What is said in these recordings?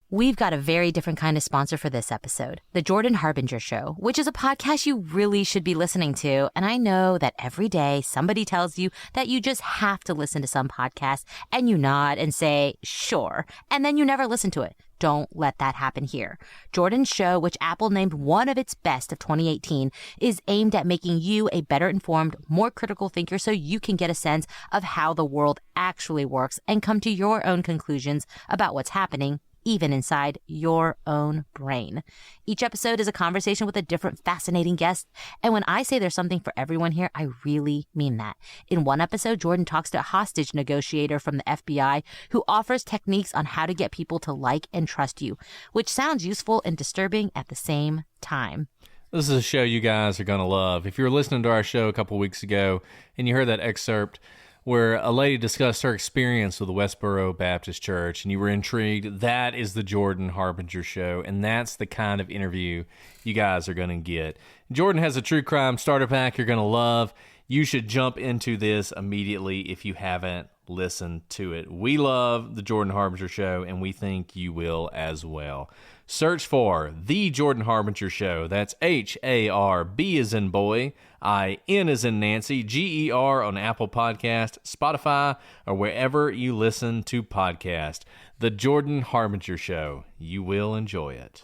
We've got a very different kind of sponsor for this episode, The Jordan Harbinger Show, which is a podcast you really should be listening to. And I know that every day somebody tells you that you just have to listen to some podcast, and you nod and say, sure, and then you never listen to it. Don't let that happen here. Jordan's show, which Apple named one of its best of 2018, is aimed at making you a better informed, more critical thinker so you can get a sense of how the world actually works and come to your own conclusions about what's happening even inside your own brain. Each episode is a conversation with a different fascinating guest. And when I say there's something for everyone here, I really mean that. In one episode, Jordan talks to a hostage negotiator from the FBI who offers techniques on how to get people to like and trust you, which sounds useful and disturbing at the same time. This is a show you guys are going to love. If you were listening to our show a couple weeks ago and you heard that excerpt where a lady discussed her experience with the Westboro Baptist Church, and you were intrigued, that is the Jordan Harbinger Show, and that's the kind of interview you guys are going to get. Jordan has a true crime starter pack you're going to love. You should jump into this immediately if you haven't listened to it. We love the Jordan Harbinger Show, and we think you will as well. Search for The Jordan Harbinger Show. That's H-A-R-B as in boy, I-N as in Nancy, G-E-R on Apple Podcast, Spotify, or wherever you listen to podcasts. The Jordan Harbinger Show. You will enjoy it.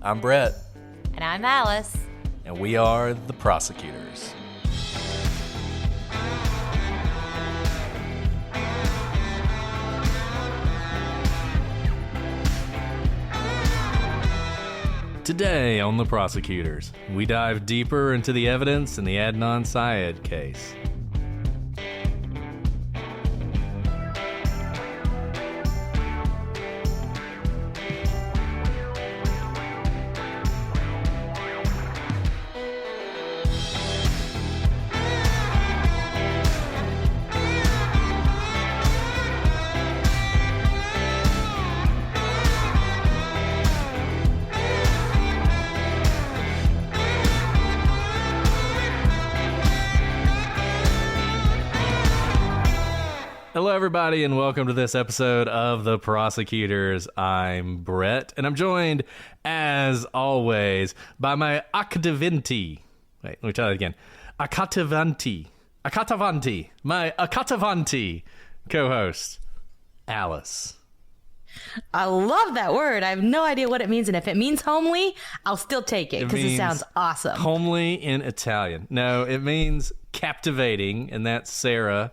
I'm Brett. And I'm Alice. And we are the prosecutors. Today on The Prosecutors, we dive deeper into the evidence in the Adnan Syed case. Hello, everybody, and welcome to this episode of The Prosecutors. I'm Brett, and I'm joined, as always, by my Akatavanti. Wait, let me try that again. Akatavanti, my Akatavanti co-host, Alice. I love that word. I have no idea what it means, and if it means homely, I'll still take it because it sounds awesome. Homely in Italian. No, it means captivating, and that's Sarah.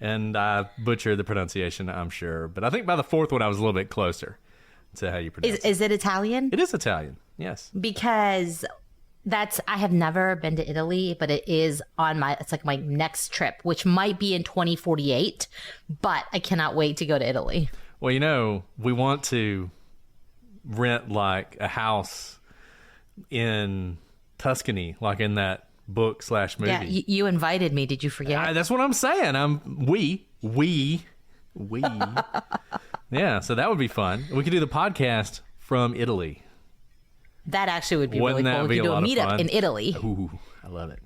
And I butchered the pronunciation, I'm sure. But I think by the fourth one, I was a little bit closer to how you pronounce it. Is it Italian? It is Italian, yes. Because I have never been to Italy, but it is on it's like my next trip, which might be in 2048. But I cannot wait to go to Italy. Well, you know, we want to rent like a house in Tuscany, like in that book/movie. Yeah, you invited me. Did you forget? That's what I'm saying. We. Yeah, so that would be fun. We could do the podcast from Italy. That actually would be Wouldn't really cool. We could do a meetup in Italy. Ooh, I love it.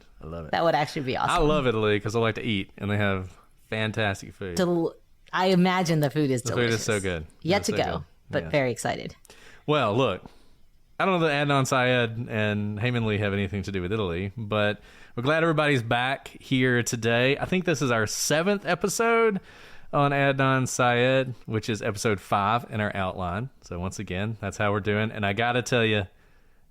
That would actually be awesome. I love Italy because I like to eat, and they have fantastic food. I imagine the food is delicious. The food is so good. Yet to go, but very excited. Well, look. I don't know that Adnan Syed and Hae have anything to do with Italy, but we're glad everybody's back here today. I think this is our 7th episode on Adnan Syed, which is episode 5 in our outline. So once again, that's how we're doing. And I got to tell you,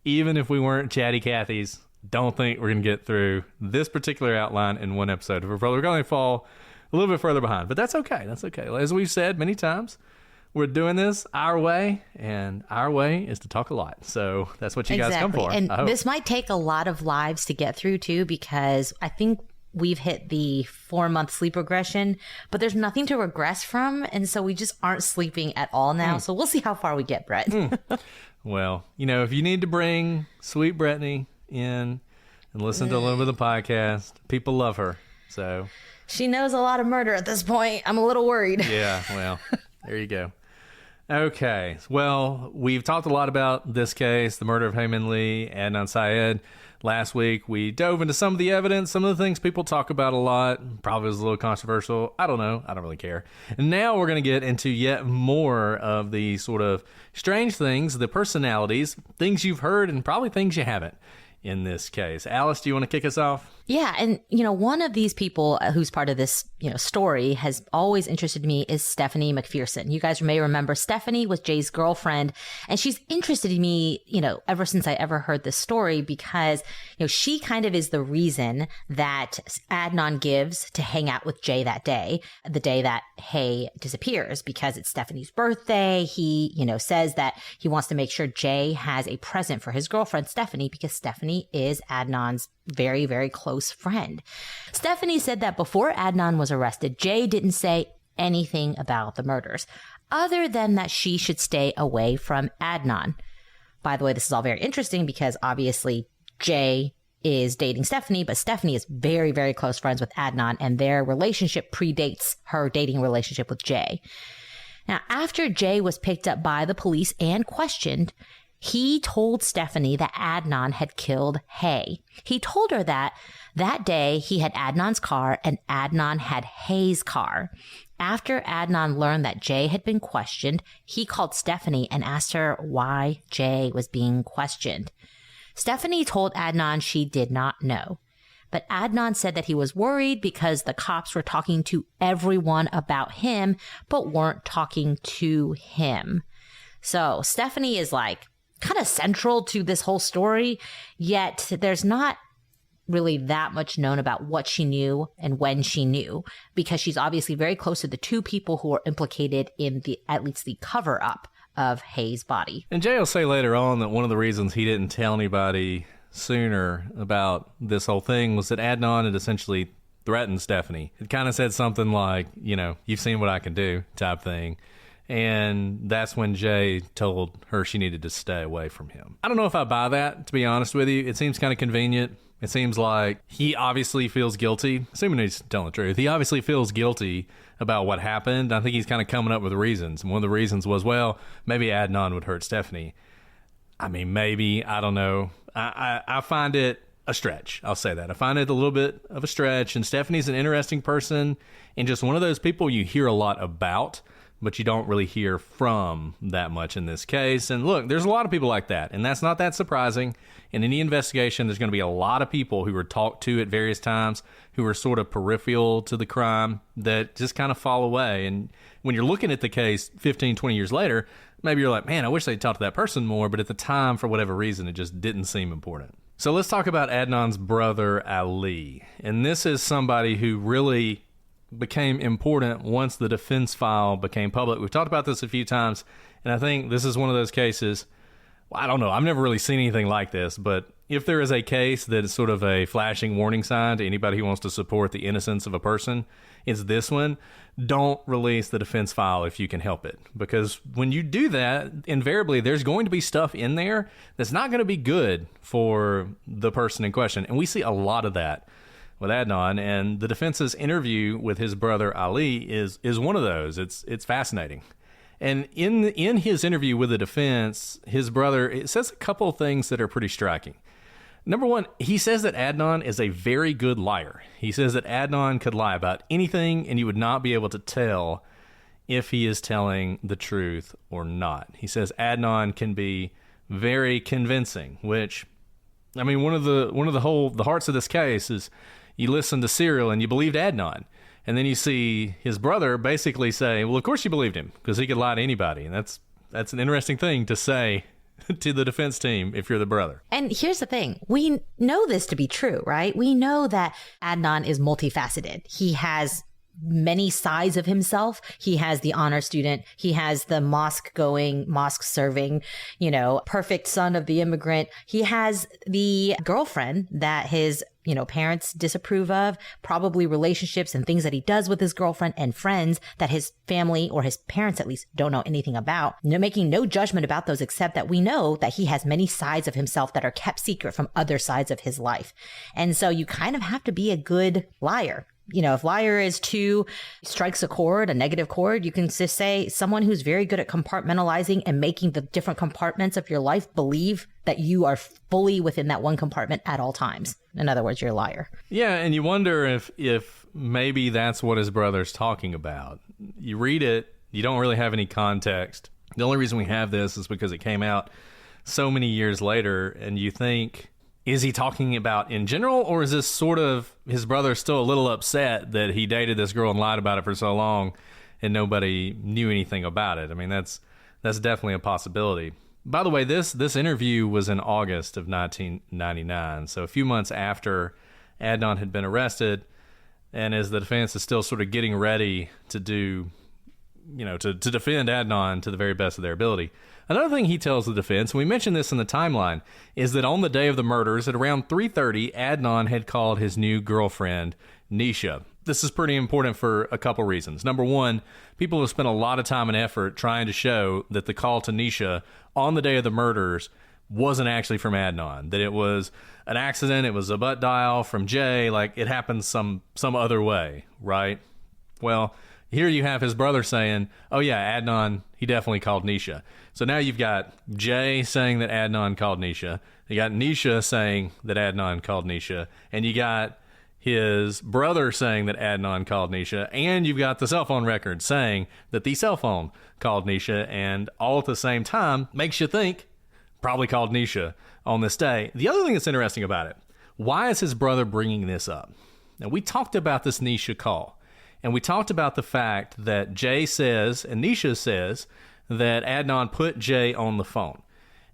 even if we weren't chatty Cathys, don't think we're going to get through this particular outline in one episode. We're going to fall a little bit further behind, but that's okay. That's okay. As we've said many times, we're doing this our way, and our way is to talk a lot. So that's what you guys come for. And this might take a lot of lives to get through, too, because I think we've hit the 4-month sleep regression, but there's nothing to regress from, and so we just aren't sleeping at all now. So we'll see how far we get, Brett. Well, you know, if you need to bring Sweet Brittany in and listen to a little bit of the podcast, people love her. So she knows a lot of murder at this point. I'm a little worried. Yeah, well, there you go. Okay, well, we've talked a lot about this case, the murder of Hae Min Lee and Adnan Syed. Last week, we dove into some of the evidence, some of the things people talk about a lot. Probably was a little controversial. I don't know. I don't really care. And now we're going to get into yet more of the sort of strange things, the personalities, things you've heard, and probably things you haven't in this case. Alice, do you want to kick us off? Yeah. And, one of these people who's part of this, story has always interested me is Stephanie McPherson. You guys may remember Stephanie was Jay's girlfriend, and she's interested in me, ever since I ever heard this story because, she kind of is the reason that Adnan gives to hang out with Jay that day, the day that Hae disappears, because it's Stephanie's birthday. He, says that he wants to make sure Jay has a present for his girlfriend, Stephanie, because Stephanie is Adnan's very, very close friend. Stephanie said that before Adnan was arrested, Jay didn't say anything about the murders, other than that she should stay away from Adnan. By the way, this is all very interesting because obviously Jay is dating Stephanie, but Stephanie is very, very close friends with Adnan, and their relationship predates her dating relationship with Jay. Now, after Jay was picked up by the police and questioned, he told Stephanie that Adnan had killed Hae. He told her that day he had Adnan's car and Adnan had Hae's car. After Adnan learned that Jay had been questioned, he called Stephanie and asked her why Jay was being questioned. Stephanie told Adnan she did not know. But Adnan said that he was worried because the cops were talking to everyone about him, but weren't talking to him. So Stephanie is kind of central to this whole story, yet there's not really that much known about what she knew and when she knew, because she's obviously very close to the two people who are implicated in at least the cover-up of Hae's body. And Jay will say later on that one of the reasons he didn't tell anybody sooner about this whole thing was that Adnan had essentially threatened Stephanie. It kind of said something like, you've seen what I can do type thing. And that's when Jay told her she needed to stay away from him. I don't know if I buy that, to be honest with you. It seems kind of convenient. It seems like he obviously feels guilty, assuming he's telling the truth. He obviously feels guilty about what happened. I think he's kind of coming up with reasons. And one of the reasons was, well, maybe Adnan would hurt Stephanie. I mean, maybe, I don't know. I find it a stretch. I'll say that. I find it a little bit of a stretch. And Stephanie's an interesting person and just one of those people you hear a lot about, but you don't really hear from that much in this case. And look, there's a lot of people like that, and that's not that surprising. In any investigation, there's going to be a lot of people who were talked to at various times who are sort of peripheral to the crime that just kind of fall away. And when you're looking at the case 15, 20 years later, maybe you're like, man, I wish they'd talked to that person more, but at the time, for whatever reason, it just didn't seem important. So let's talk about Adnan's brother, Ali. And this is somebody who really became important once the defense file became public. We've talked about this a few times, and I think this is one of those cases. Well, I don't know. I've never really seen anything like this, but if there is a case that is sort of a flashing warning sign to anybody who wants to support the innocence of a person, it's this one. Don't release the defense file if you can help it, because when you do that, invariably there's going to be stuff in there that's not going to be good for the person in question, and we see a lot of that with Adnan, and the defense's interview with his brother Ali is one of those. It's fascinating. And in his interview with the defense, his brother, it says a couple of things that are pretty striking. Number one, he says that Adnan is a very good liar. He says that Adnan could lie about anything and you would not be able to tell if he is telling the truth or not. He says Adnan can be very convincing, which, I mean, one of the hearts of this case is you listen to Serial and you believed Adnan. And then you see his brother basically say, well, of course you believed him because he could lie to anybody. And that's an interesting thing to say to the defense team if you're the brother. And here's the thing. We know this to be true, right? We know that Adnan is multifaceted. He has many sides of himself. He has the honor student. He has the mosque serving, perfect son of the immigrant. He has the girlfriend that his parents disapprove of, probably relationships and things that he does with his girlfriend and friends that his family or his parents at least don't know anything about. Making no judgment about those, except that we know that he has many sides of himself that are kept secret from other sides of his life. And so you kind of have to be a good liar If liar is two strikes a chord, a negative chord, you can just say someone who's very good at compartmentalizing and making the different compartments of your life believe that you are fully within that one compartment at all times. In other words, you're a liar. Yeah, and you wonder if maybe that's what his brother's talking about. You read it, you don't really have any context. The only reason we have this is because it came out so many years later, and you think, is he talking about in general, or is this sort of his brother still a little upset that he dated this girl and lied about it for so long and nobody knew anything about it? I mean, that's definitely a possibility. By the way, this interview was in August of 1999, so a few months after Adnan had been arrested, and as the defense is still sort of getting ready to do, to defend Adnan to the very best of their ability. Another thing he tells the defense, and we mentioned this in the timeline, is that on the day of the murders at around 3:30, Adnan had called his new girlfriend, Nisha. This is pretty important for a couple reasons. Number one, people have spent a lot of time and effort trying to show that the call to Nisha on the day of the murders wasn't actually from Adnan, that it was an accident, it was a butt dial from Jay, like it happened some other way, right? Well, here you have his brother saying, oh yeah, Adnan, he definitely called Nisha. So now you've got Jay saying that Adnan called Nisha. You got Nisha saying that Adnan called Nisha. And you got his brother saying that Adnan called Nisha. And you've got the cell phone record saying that the cell phone called Nisha. And all at the same time makes you think probably called Nisha on this day. The other thing that's interesting about it, why is his brother bringing this up? Now, we talked about this Nisha call. And we talked about the fact that Jay says, and Nisha says, that Adnan put Jay on the phone.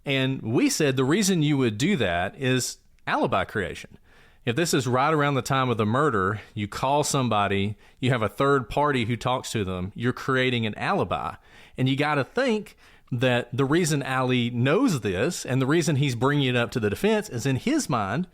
And we said the reason you would do that is alibi creation. If this is right around the time of the murder, you call somebody, you have a third party who talks to them, you're creating an alibi. And you got to think that the reason Ali knows this and the reason he's bringing it up to the defense is in his mind,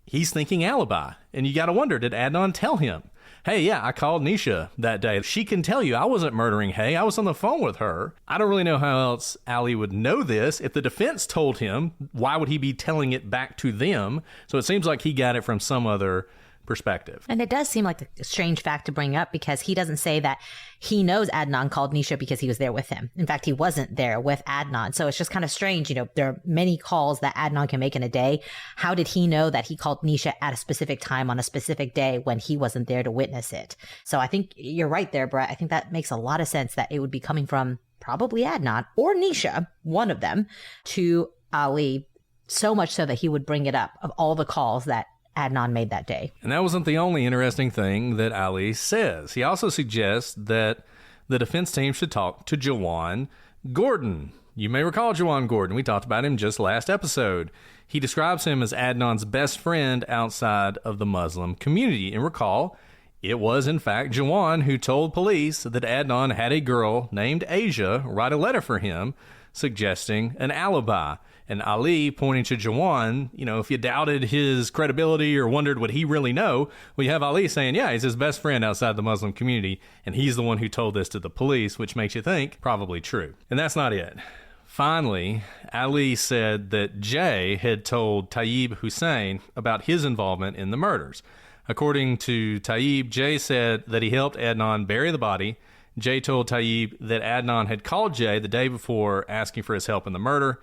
he's thinking alibi. And you got to wonder, did Adnan tell him? Hey, yeah, I called Nisha that day. She can tell you I wasn't murdering Hae. I was on the phone with her. I don't really know how else Ali would know this. If the defense told him, why would he be telling it back to them? So it seems like he got it from some other perspective. And it does seem like a strange fact to bring up because he doesn't say that he knows Adnan called Nisha because he was there with him. In fact, he wasn't there with Adnan. So it's just kind of strange. There are many calls that Adnan can make in a day. How did he know that he called Nisha at a specific time on a specific day when he wasn't there to witness it? So I think you're right there, Brett. I think that makes a lot of sense that it would be coming from probably Adnan or Nisha, one of them, to Ali, so much so that he would bring it up of all the calls that Adnan made that day. And that wasn't the only interesting thing that Ali says. He also suggests that the defense team should talk to Jawan Gordon. You may recall Jawan Gordon. We talked about him just last episode. He describes him as Adnan's best friend outside of the Muslim community. And recall, it was in fact Jawan who told police that Adnan had a girl named Asia write a letter for him suggesting an alibi. And Ali pointing to Jawan, if you doubted his credibility or wondered would he really know, well, you have Ali saying, yeah, he's his best friend outside the Muslim community, and he's the one who told this to the police, which makes you think probably true. And that's not it. Finally, Ali said that Jay had told Tayyib Hussein about his involvement in the murders. According to Tayyib, Jay said that he helped Adnan bury the body. Jay told Tayyib that Adnan had called Jay the day before asking for his help in the murder.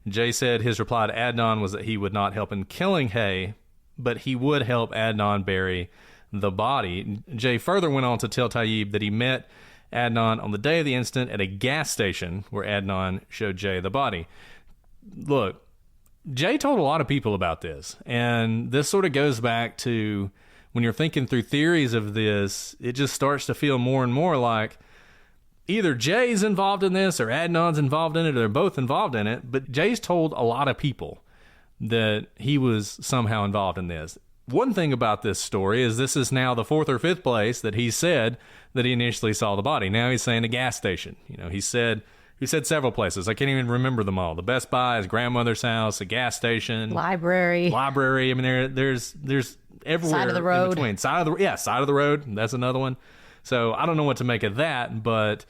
Jay said his reply to Adnan was that he would not help in killing Hae, but he would help Adnan bury the body. Jay further went on to tell Tayyib that he met Adnan on the day of the incident at a gas station where Adnan showed Jay the body. Look, Jay told a lot of people about this, and this sort of goes back to when you're thinking through theories of this, it just starts to feel more and more like either Jay's involved in this or Adnan's involved in it, or they're both involved in it. But Jay's told a lot of people that he was somehow involved in this. One thing about this story is this is now the fourth or fifth place that he said that he initially saw the body. Now he's saying a gas station. He said several places. I can't even remember them all. The Best Buy, his grandmother's house, a gas station, library. I mean, there's everywhere side of the road. in between. Side of the road. That's another one. So I don't know what to make of that, but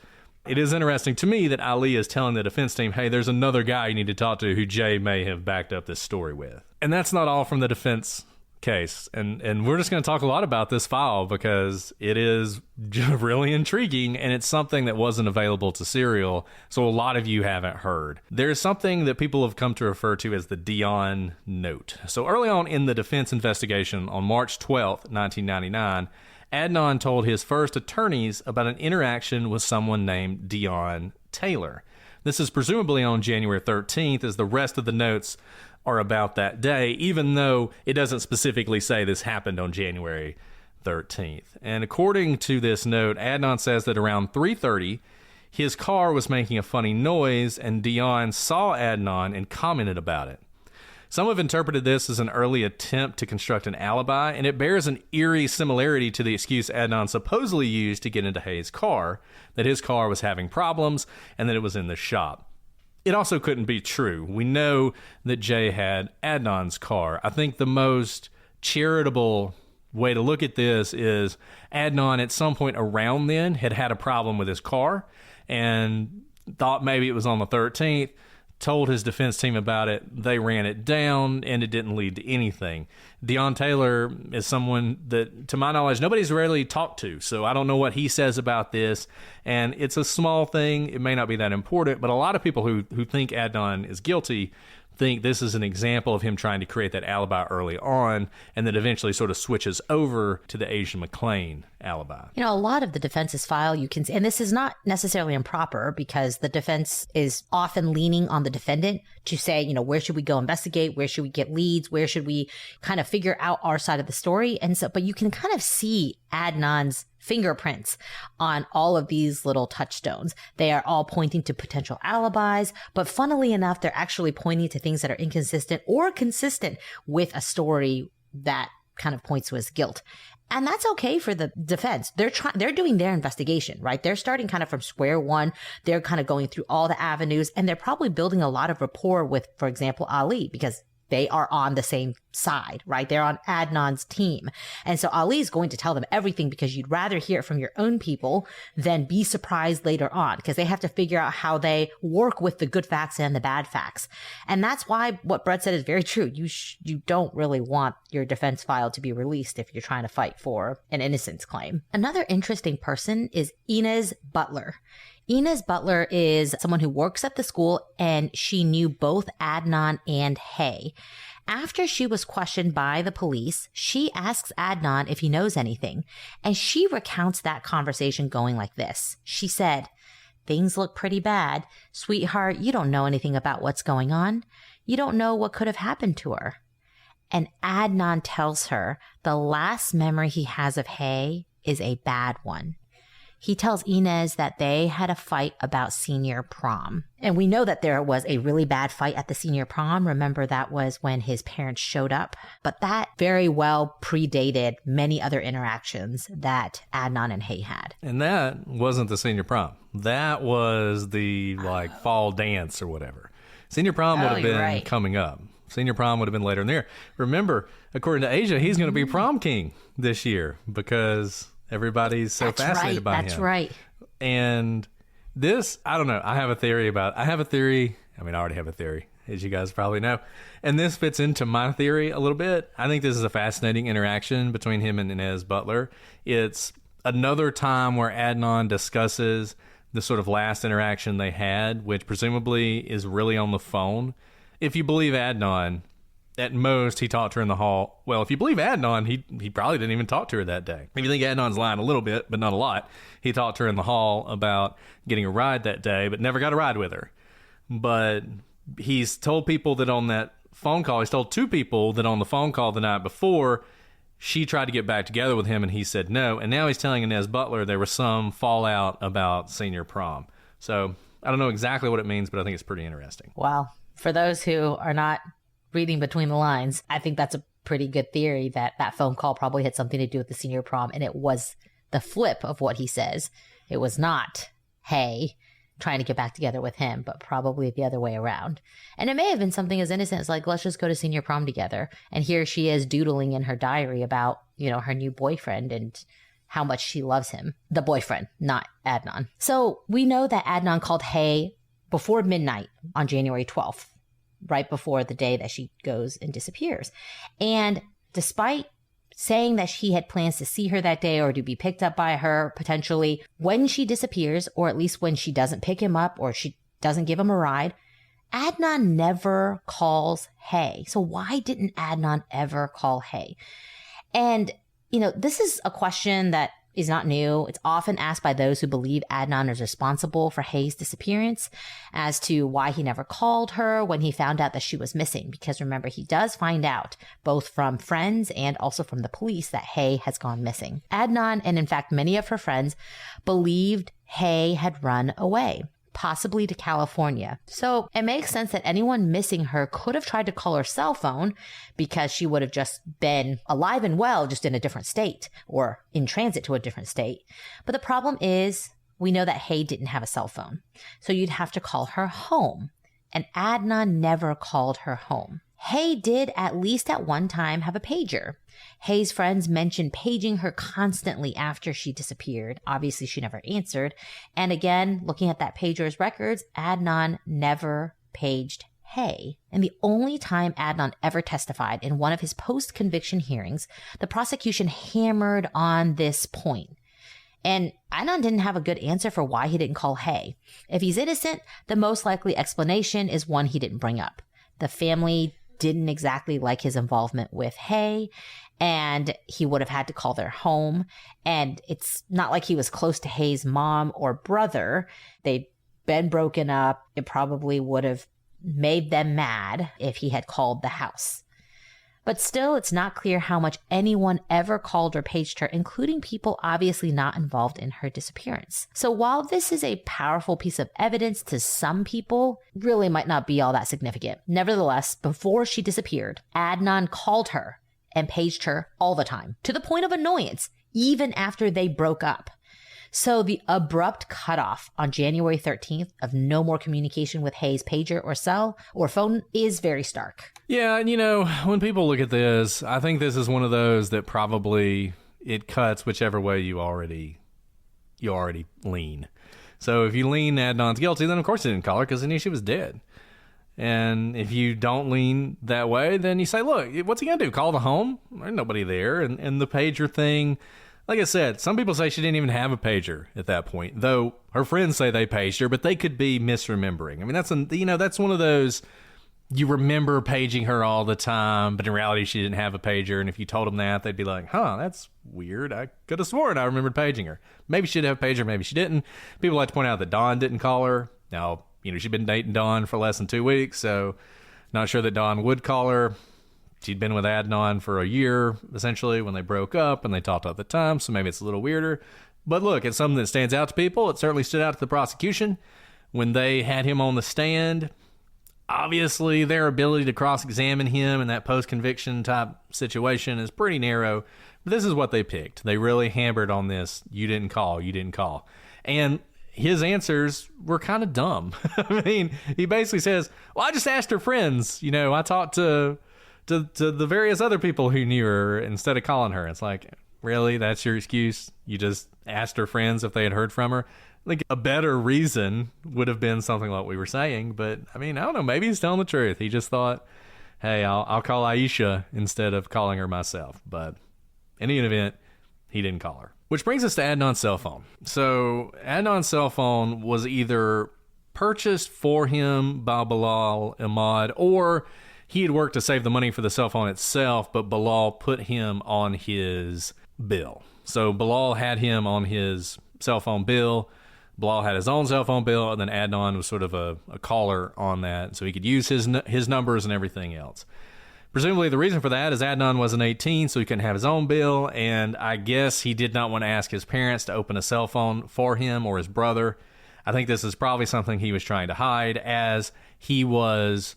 it is interesting to me that Ali is telling the defense team, hey, there's another guy you need to talk to who Jay may have backed up this story with. And that's not all from the defense case. And we're just going to talk a lot about this file because it is really intriguing, and it's something that wasn't available to Serial, so a lot of you haven't heard. There's something that people have come to refer to as the Dion note. So early on in the defense investigation on March 12th, 1999, Adnan told his first attorneys about an interaction with someone named Dion Taylor. This is presumably on January 13th, as the rest of the notes are about that day, even though it doesn't specifically say this happened on January 13th. And according to this note, Adnan says that around 3:30, his car was making a funny noise, and Dion saw Adnan and commented about it. Some have interpreted this as an early attempt to construct an alibi, and it bears an eerie similarity to the excuse Adnan supposedly used to get into Hae's car, that his car was having problems and that it was in the shop. It also couldn't be true. We know that Jay had Adnan's car. I think the most charitable way to look at this is Adnan at some point around then had a problem with his car and thought maybe it was on the 13th, told his defense team about it. They ran it down, and it didn't lead to anything. Dion Taylor is someone that, to my knowledge, nobody's really talked to, so I don't know what he says about this, and it's a small thing. It may not be that important, but a lot of people who think Adnan is guilty think this is an example of him trying to create that alibi early on, and that eventually sort of switches over to the Asia McClain alibi. You know, a lot of the defense's file you can see, and this is not necessarily improper because the defense is often leaning on the defendant to say, you know, where should we go investigate? Where should we get leads? Where should we kind of figure out our side of the story? And so, but you can kind of see Adnan's fingerprints on all of these little touchstones. They are all pointing to potential alibis, but funnily enough, they're actually pointing to things that are inconsistent or consistent with a story that kind of points to his guilt. And that's okay for the defense. They're doing their investigation, right? They're starting kind of from square one. They're kind of going through all the avenues, and they're probably building a lot of rapport with, for example, Ali, because they are on the same side, right? They're on Adnan's team. And so Ali is going to tell them everything because you'd rather hear it from your own people than be surprised later on, because they have to figure out how they work with the good facts and the bad facts. And that's why what Brett said is very true. You don't really want your defense file to be released if you're trying to fight for an innocence claim. Another interesting person is Inez Butler. Inez Butler is someone who works at the school, and she knew both Adnan and Hae. After she was questioned by the police, she asks Adnan if he knows anything, and she recounts that conversation going like this. She said, "Things look pretty bad. Sweetheart, you don't know anything about what's going on. You don't know what could have happened to her." And Adnan tells her the last memory he has of Hae is a bad one. He tells Inez that they had a fight about senior prom. And we know that there was a really bad fight at the senior prom. Remember, that was when his parents showed up. But that very well predated many other interactions that Adnan and Hae had. And that wasn't the senior prom. That was the fall dance or whatever. Senior prom would have been coming up. Senior prom would have been later in the year. Remember, according to Asia, he's going to be prom king this year because everybody's so fascinated by him. That's right. And this, I don't know. I have a theory. I already have a theory, as you guys probably know. And this fits into my theory a little bit. I think this is a fascinating interaction between him and Inez Butler. It's another time where Adnan discusses the sort of last interaction they had, which presumably is really on the phone. If you believe Adnan, at most, he talked to her in the hall. Well, if you believe Adnan, he probably didn't even talk to her that day. If you think Adnan's lying a little bit, but not a lot, he talked to her in the hall about getting a ride that day, but never got a ride with her. But he's told people that on that phone call, he's told two people that on the phone call the night before, she tried to get back together with him, and he said no. And now he's telling Inez Butler there was some fallout about senior prom. So I don't know exactly what it means, but I think it's pretty interesting. Wow. For those who are not reading between the lines, I think that's a pretty good theory that that phone call probably had something to do with the senior prom, and it was the flip of what he says. It was not Hae trying to get back together with him, but probably the other way around. And it may have been something as innocent as let's just go to senior prom together. And here she is doodling in her diary about, her new boyfriend and how much she loves him. The boyfriend, not Adnan. So we know that Adnan called Hae before midnight on January 12th. Right before the day that she goes and disappears. And Despite saying that he had plans to see her that day or to be picked up by her potentially, when she disappears, or at least when she doesn't pick him up or she doesn't give him a ride, Adnan never calls Hae. So why didn't Adnan ever call Hae? And, this is a question that is not new. It's often asked by those who believe Adnan is responsible for Hae's disappearance as to why he never called her when he found out that she was missing. Because remember, he does find out both from friends and also from the police that Hae has gone missing. Adnan, and in fact many of her friends, believed Hae had run away, possibly to California. So it makes sense that anyone missing her could have tried to call her cell phone because she would have just been alive and well, just in a different state or in transit to a different state. But the problem is we know that Hae didn't have a cell phone. So you'd have to call her home. And Adnan never called her home. Hae did at least at one time have a pager. Hae's friends mentioned paging her constantly after she disappeared. Obviously, she never answered. And again, looking at that pager's records, Adnan never paged Hae. And the only time Adnan ever testified in one of his post-conviction hearings, the prosecution hammered on this point. And Adnan didn't have a good answer for why he didn't call Hae. If he's innocent, the most likely explanation is one he didn't bring up. The family didn't exactly like his involvement with Hae, and he would have had to call their home. And it's not like he was close to Hae's mom or brother. They'd been broken up. It probably would have made them mad if he had called the house. But still, it's not clear how much anyone ever called or paged her, including people obviously not involved in her disappearance. So while this is a powerful piece of evidence to some people, really might not be all that significant. Nevertheless, before she disappeared, Adnan called her and paged her all the time, to the point of annoyance, even after they broke up. So the abrupt cutoff on January 13th of no more communication with Hae's pager or cell or phone is very stark. Yeah, and when people look at this, I think this is one of those that probably it cuts whichever way you already lean. So if you lean Adnan's guilty, then of course he didn't call her because he knew she was dead. And if you don't lean that way, then you say, look, what's he going to do? Call the home? There's nobody there. And the pager thing, like I said, some people say she didn't even have a pager at that point, though her friends say they paged her, but they could be misremembering. I mean, that's one of those, you remember paging her all the time, but in reality she didn't have a pager. And if you told them that, they'd be like, that's weird. I could have sworn I remembered paging her. Maybe she did have a pager, maybe she didn't. People like to point out that Dawn didn't call her. Now, she'd been dating Dawn for less than 2 weeks, so not sure that Dawn would call her. She'd been with Adnan for a year, essentially, when they broke up, and they talked all the time, so maybe it's a little weirder. But look, it's something that stands out to people. It certainly stood out to the prosecution when they had him on the stand. Obviously, their ability to cross-examine him in that post-conviction type situation is pretty narrow. But this is what they picked. They really hammered on this, you didn't call. And his answers were kind of dumb. I mean, he basically says, well, I just asked her friends. I talked to the various other people who knew her instead of calling her. It's like, really? That's your excuse? You just asked her friends if they had heard from her? Like, a better reason would have been something like we were saying. But, I mean, I don't know. Maybe he's telling the truth. He just thought, hey, I'll call Aisha instead of calling her myself. But in any event, he didn't call her. Which brings us to Adnan's cell phone. So Adnan's cell phone was either purchased for him by Bilal Ahmad, or he had worked to save the money for the cell phone itself, but Bilal put him on his bill. So Bilal had him on his cell phone bill. Bilal had his own cell phone bill, and then Adnan was sort of a caller on that, so he could use his numbers and everything else. Presumably the reason for that is Adnan wasn't 18, so he couldn't have his own bill, and I guess he did not want to ask his parents to open a cell phone for him or his brother. I think this is probably something he was trying to hide, as he was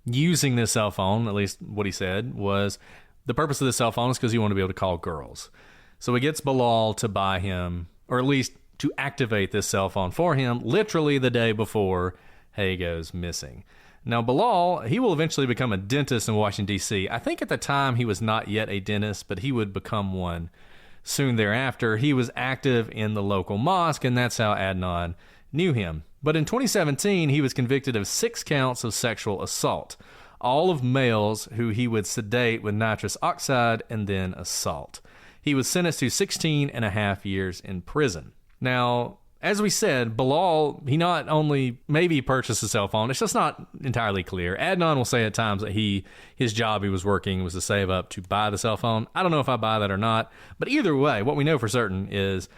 using this cell phone. At least what he said was the purpose of the cell phone is because he wanted to be able to call girls. So he gets Bilal to buy him, or at least to activate this cell phone for him, literally the day before Hae goes missing. Now, Bilal, he will eventually become a dentist in Washington, D.C. I think at the time he was not yet a dentist, but he would become one soon thereafter. He was active in the local mosque, and that's how Adnan knew him. But in 2017, he was convicted of 6 counts of sexual assault. all of males who he would sedate with nitrous oxide and then assault. He was sentenced to 16 and a half years in prison. Now, as we said, Bilal, he not only maybe purchased a cell phone, it's just not entirely clear. Adnan will say at times that his job he was working was to save up to buy the cell phone. I don't know if I buy that or not, but either way, what we know for certain is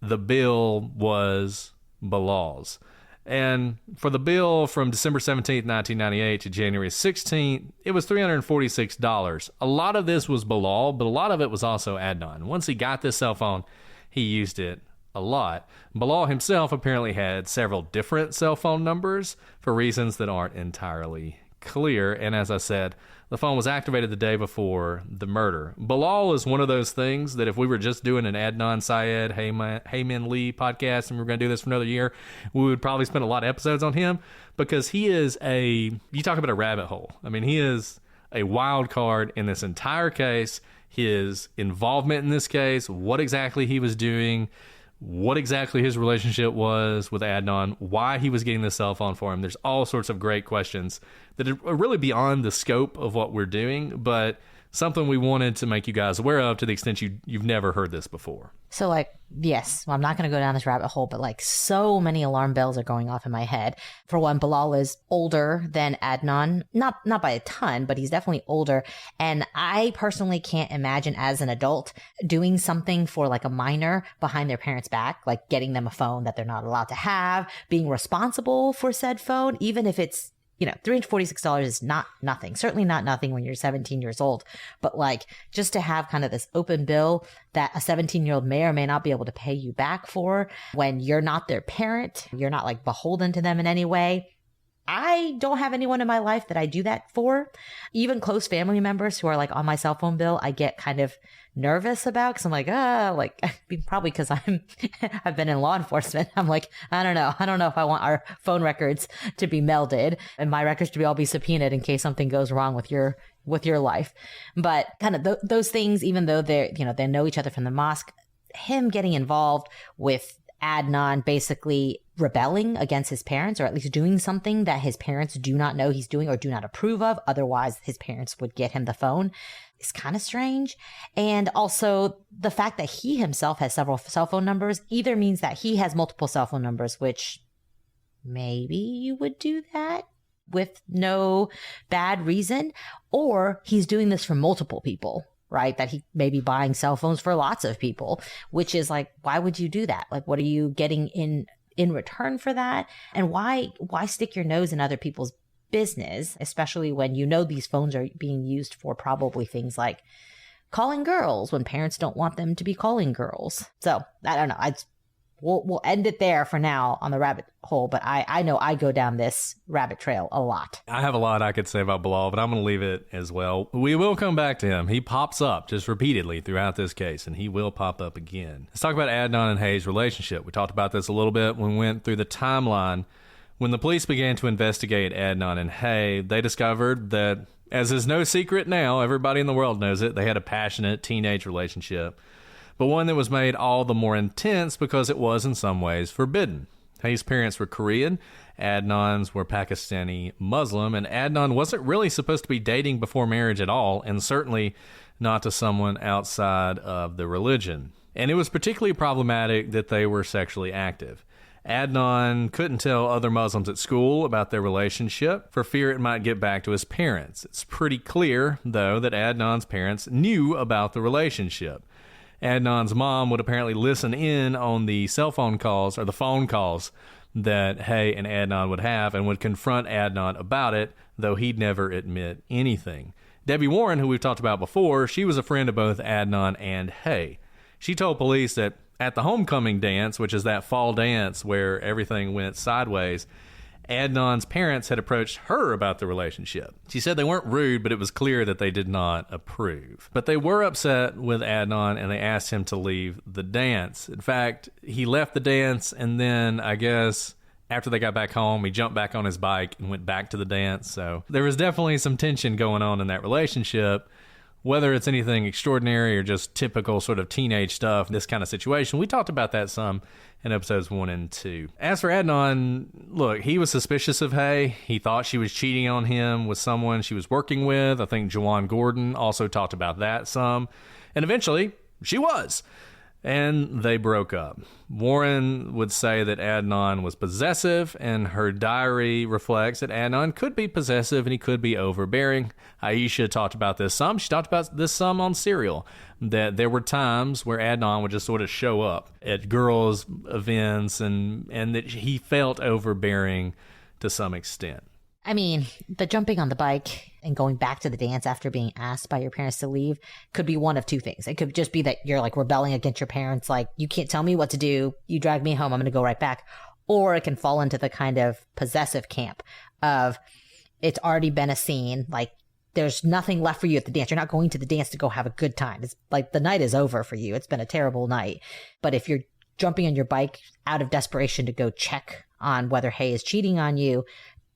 the bill was Bilal's. And for the bill from December 17th, 1998 to January 16th, it was $346. A lot of this was Bilal, but a lot of it was also Adnan. Once he got this cell phone, he used it a lot. Bilal himself apparently had several different cell phone numbers for reasons that aren't entirely clear. And as I said, the phone was activated the day before the murder. Bilal is one of those things that if we were just doing an Adnan, Syed, Heyman Lee podcast and we were going to do this for another year, we would probably spend a lot of episodes on him because he is you talk about a rabbit hole. I mean, he is a wild card in this entire case. His involvement in this case, what exactly he was doing, what exactly his relationship was with Adnan, why he was getting the cell phone for him. There's all sorts of great questions that are really beyond the scope of what we're doing, but something we wanted to make you guys aware of to the extent you've never heard this before. So, yes, well, I'm not going to go down this rabbit hole, but so many alarm bells are going off in my head. For one, Bilal is older than Adnan, not by a ton, but he's definitely older. And I personally can't imagine as an adult doing something for a minor behind their parents' back, like getting them a phone that they're not allowed to have, being responsible for said phone, even if it's $346 is not nothing. Certainly not nothing when you're 17 years old. But just to have kind of this open bill that a 17-year-old may or may not be able to pay you back for when you're not their parent, you're not beholden to them in any way. I don't have anyone in my life that I do that for. Even close family members who are on my cell phone bill, I get kind of nervous about because I'm probably because I've been in law enforcement. I'm I don't know if I want our phone records to be melded and my records to all be subpoenaed in case something goes wrong with your life. But kind of those things, even though they know each other from the mosque, him getting involved with Adnan basically rebelling against his parents, or at least doing something that his parents do not know he's doing or do not approve of. Otherwise, his parents would get him the phone. It's kind of strange. And also the fact that he himself has several cell phone numbers either means that he has multiple cell phone numbers, which maybe you would do that with no bad reason, or he's doing this for multiple people. Right? That he may be buying cell phones for lots of people, which is why would you do that? What are you getting in return for that? And why stick your nose in other people's business, especially when these phones are being used for probably things like calling girls when parents don't want them to be calling girls. So I don't know. We'll end it there for now on the rabbit hole, but I know I go down this rabbit trail a lot. I have a lot I could say about Bilal, but I'm going to leave it as well. We will come back to him. He pops up just repeatedly throughout this case, and he will pop up again. Let's talk about Adnan and Hae's relationship. We talked about this a little bit when we went through the timeline. When the police began to investigate Adnan and Hae, they discovered that, as is no secret now, everybody in the world knows it, they had a passionate teenage relationship, but one that was made all the more intense because it was in some ways forbidden. Hae's parents were Korean, Adnan's were Pakistani Muslim, and Adnan wasn't really supposed to be dating before marriage at all, and certainly not to someone outside of the religion. And it was particularly problematic that they were sexually active. Adnan couldn't tell other Muslims at school about their relationship for fear it might get back to his parents. It's pretty clear, though, that Adnan's parents knew about the relationship. Adnan's mom would apparently listen in on the cell phone calls or the phone calls that Hae and Adnan would have and would confront Adnan about it, though he'd never admit anything. Debbie Warren, who we've talked about before, she was a friend of both Adnan and Hae. She told police that at the homecoming dance, which is that fall dance where everything went sideways, Adnan's parents had approached her about the relationship. She said they weren't rude, but it was clear that they did not approve. But they were upset with Adnan, and they asked him to leave the dance. In fact, he left the dance, and then I guess after they got back home, he jumped back on his bike and went back to the dance. So there was definitely some tension going on in that relationship, whether it's anything extraordinary or just typical sort of teenage stuff, this kind of situation. We talked about that some in episodes 1 and 2. As for Adnan, look, he was suspicious of Hae. He thought she was cheating on him with someone she was working with. I think Jawan Gordon also talked about that some. And eventually, she was. And they broke up. Warren would say that Adnan was possessive, and her diary reflects that Adnan could be possessive and he could be overbearing. Aisha talked about this some. She talked about this some on Serial, that there were times where Adnan would just sort of show up at girls' events and that he felt overbearing to some extent. I mean, the jumping on the bike and going back to the dance after being asked by your parents to leave could be one of two things. It could just be that you're like rebelling against your parents, like, you can't tell me what to do, you drag me home, I'm going to go right back. Or it can fall into the kind of possessive camp of it's already been a scene, like there's nothing left for you at the dance. You're not going to the dance to go have a good time. It's like the night is over for you. It's been a terrible night. But if you're jumping on your bike out of desperation to go check on whether Hae is cheating on you,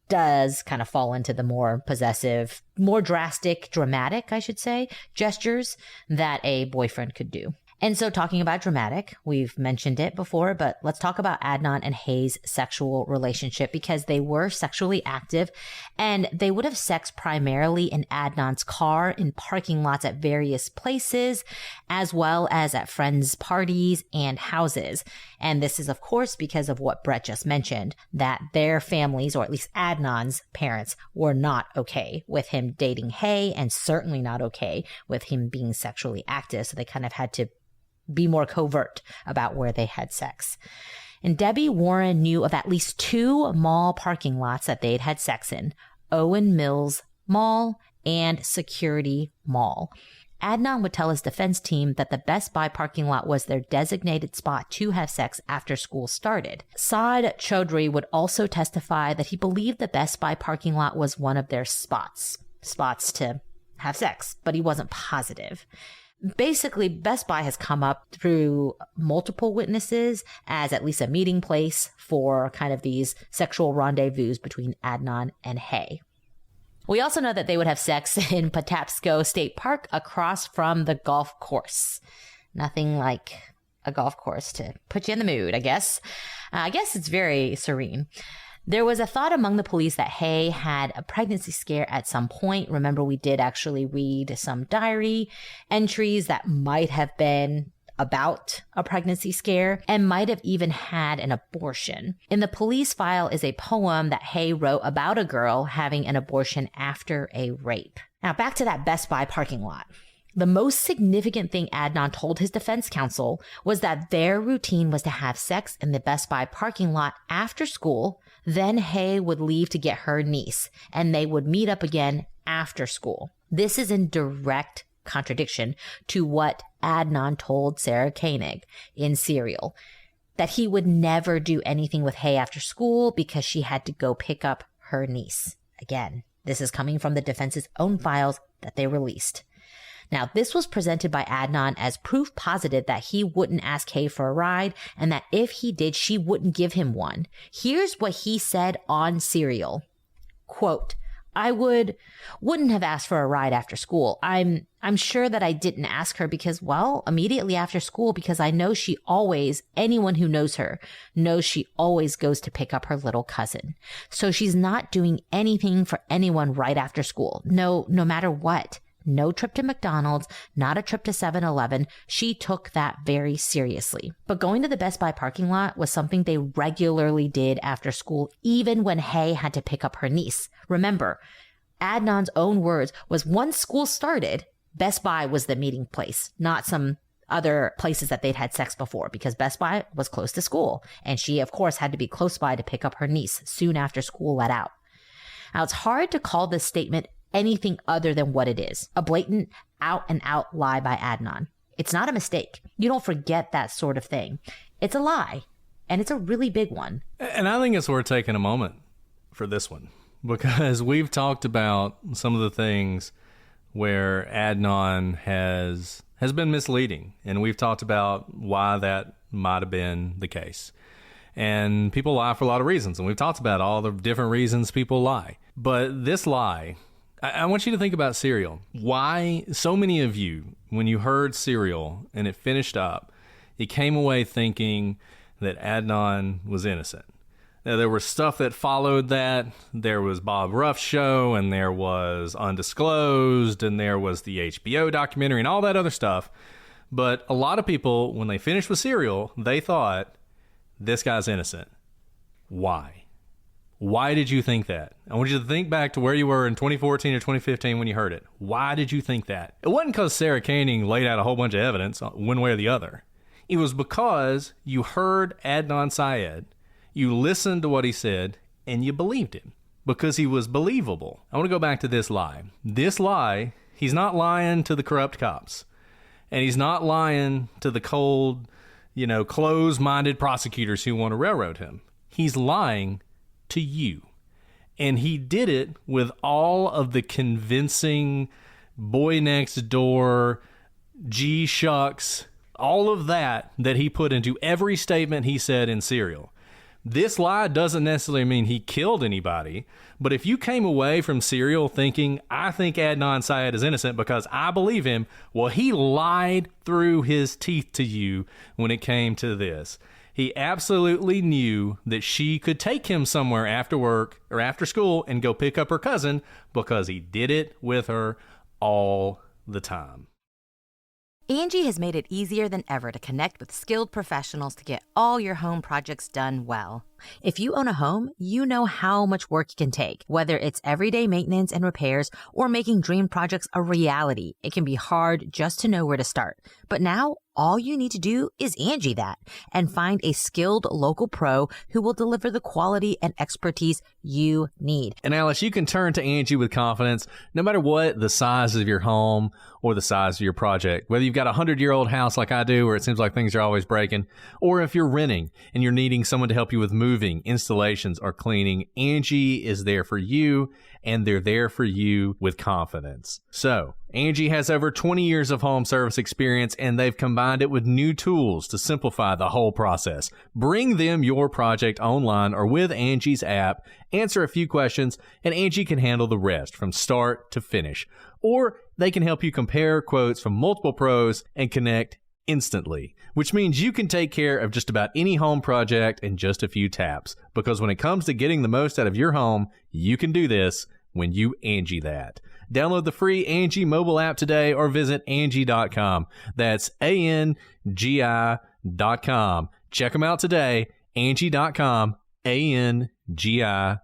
does kind of fall into the more possessive, more drastic, dramatic, I should say, gestures that a boyfriend could do. And so talking about dramatic, we've mentioned it before, but let's talk about Adnan and Hae's sexual relationship, because they were sexually active and they would have sex primarily in Adnan's car, in parking lots at various places, as well as at friends' parties and houses. And this is, of course, because of what Brett just mentioned, that their families, or at least Adnan's parents, were not okay with him dating Hae, and certainly not okay with him being sexually active. So they kind of had to be more covert about where they had sex. And Debbie Warren knew of at least 2 mall parking lots that they'd had sex in: Owen Mills Mall and Security Mall. Adnan would tell his defense team that the Best Buy parking lot was their designated spot to have sex after school started. Saad Chaudhry would also testify that he believed the Best Buy parking lot was one of their spots to have sex, but he wasn't positive. Basically, Best Buy has come up through multiple witnesses as at least a meeting place for kind of these sexual rendezvous between Adnan and Hae. We also know that they would have sex in Patapsco State Park across from the golf course. Nothing like a golf course to put you in the mood, I guess. I guess it's very serene. There was a thought among the police that Hae had a pregnancy scare at some point. Remember, we did actually read some diary entries that might have been about a pregnancy scare and might have even had an abortion. In the police file is a poem that Hae wrote about a girl having an abortion after a rape. Now, back to that Best Buy parking lot. The most significant thing Adnan told his defense counsel was that their routine was to have sex in the Best Buy parking lot after school. Then Hae would leave to get her niece, and they would meet up again after school. This is in direct contradiction to what Adnan told Sarah Koenig in Serial, that he would never do anything with Hae after school because she had to go pick up her niece. Again, this is coming from the defense's own files that they released. Now, this was presented by Adnan as proof positive that he wouldn't ask Hae for a ride, and that if he did, she wouldn't give him one. Here's what he said on Serial. Quote, "I wouldn't have asked for a ride after school. I'm sure that I didn't ask her because, well, immediately after school, because I know anyone who knows her knows she always goes to pick up her little cousin. So she's not doing anything for anyone right after school. No matter what. No trip to McDonald's, not a trip to 7-Eleven. She took that very seriously. But going to the Best Buy parking lot was something they regularly did after school, even when Hae had to pick up her niece. Remember, Adnan's own words was once school started, Best Buy was the meeting place, not some other places that they'd had sex before, because Best Buy was close to school. And she, of course, had to be close by to pick up her niece soon after school let out. Now, it's hard to call this statement anything other than what it is, a blatant out-and-out lie by Adnan. It's not a mistake. You don't forget that sort of thing. It's a lie, and it's a really big one. And I think it's worth taking a moment for this one, because we've talked about some of the things where Adnan has been misleading, and we've talked about why that might have been the case. And people lie for a lot of reasons, and we've talked about all the different reasons people lie. But this lie, I want you to think about cereal. Why so many of you, when you heard cereal and it finished up, you came away thinking that Adnan was innocent. Now, there was stuff that followed that. There was Bob Ruff's show, and there was Undisclosed, and there was the HBO documentary, and all that other stuff. But a lot of people, when they finished with cereal, they thought, this guy's innocent. Why? Why did you think that? I want you to think back to where you were in 2014 or 2015 when you heard it. Why did you think that? It wasn't because Sarah Koenig laid out a whole bunch of evidence one way or the other. It was because you heard Adnan Syed, you listened to what he said, and you believed him because he was believable. I want to go back to this lie. This lie, he's not lying to the corrupt cops, and he's not lying to the cold, closed-minded prosecutors who want to railroad him. He's lying to you. And he did it with all of the convincing boy next door, gee shucks, all of that he put into every statement he said in Serial. This lie doesn't necessarily mean he killed anybody, but if you came away from Serial thinking, I think Adnan Syed is innocent because I believe him, well, he lied through his teeth to you when it came to this. He absolutely knew that she could take him somewhere after work or after school and go pick up her cousin because he did it with her all the time. Angie has made it easier than ever to connect with skilled professionals to get all your home projects done well. If you own a home, you know how much work it can take. Whether it's everyday maintenance and repairs or making dream projects a reality, it can be hard just to know where to start. But now, all you need to do is Angie that and find a skilled local pro who will deliver the quality and expertise you need. And Alice, you can turn to Angie with confidence no matter what the size of your home or the size of your project. Whether you've got a 100-year-old house like I do where it seems like things are always breaking, or if you're renting and you're needing someone to help you with moving, installations, or cleaning, Angie is there for you, and they're there for you with confidence. So, Angie has over 20 years of home service experience, and they've combined it with new tools to simplify the whole process. Bring them your project online or with Angie's app, answer a few questions, and Angie can handle the rest from start to finish. Or they can help you compare quotes from multiple pros and connect instantly, which means you can take care of just about any home project in just a few taps. Because when it comes to getting the most out of your home, you can do this when you Angie that. Download the free Angie mobile app today or visit Angie.com. That's ANGI.com. Check them out today. Angie.com. ANGI.com.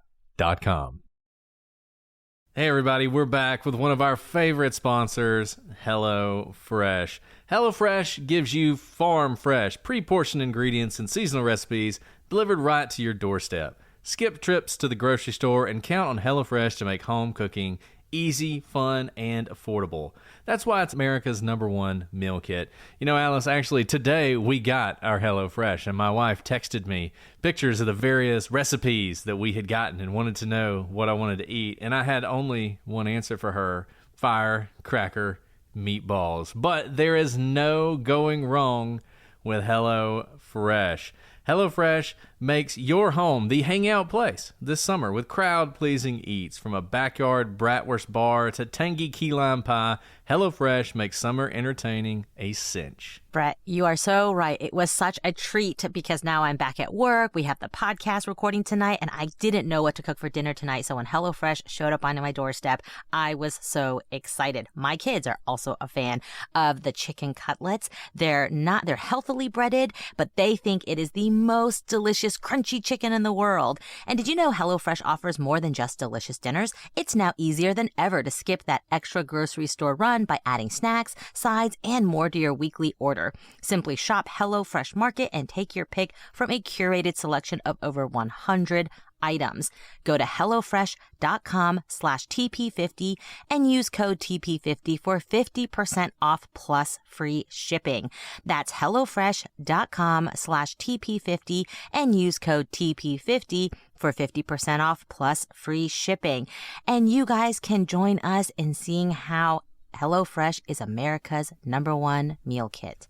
Hey everybody, we're back with one of our favorite sponsors, HelloFresh. HelloFresh gives you farm fresh, pre-portioned ingredients and seasonal recipes delivered right to your doorstep. Skip trips to the grocery store and count on HelloFresh to make home cooking easy, fun, and affordable. That's why it's America's #1 meal kit. You know, Alice, actually today we got our HelloFresh, and my wife texted me pictures of the various recipes that we had gotten and wanted to know what I wanted to eat. And I had only one answer for her: firecracker meatballs. But there is no going wrong with HelloFresh. HelloFresh makes your home the hangout place this summer with crowd-pleasing eats. From a backyard bratwurst bar to tangy key lime pie, HelloFresh makes summer entertaining a cinch. Brett, you are so right. It was such a treat because now I'm back at work. We have the podcast recording tonight, and I didn't know what to cook for dinner tonight. So when HelloFresh showed up on my doorstep, I was so excited. My kids are also a fan of the chicken cutlets. They're healthily breaded, but they think it is the most delicious, crunchy chicken in the world. And did you know HelloFresh offers more than just delicious dinners? It's now easier than ever to skip that extra grocery store run by adding snacks, sides, and more to your weekly order. Simply shop HelloFresh Market and take your pick from a curated selection of over 100 items. Go to HelloFresh.com/TP50 and use code TP50 for 50% off plus free shipping. That's HelloFresh.com/TP50 and use code TP50 for 50% off plus free shipping. And you guys can join us in seeing how HelloFresh is America's #1 meal kit.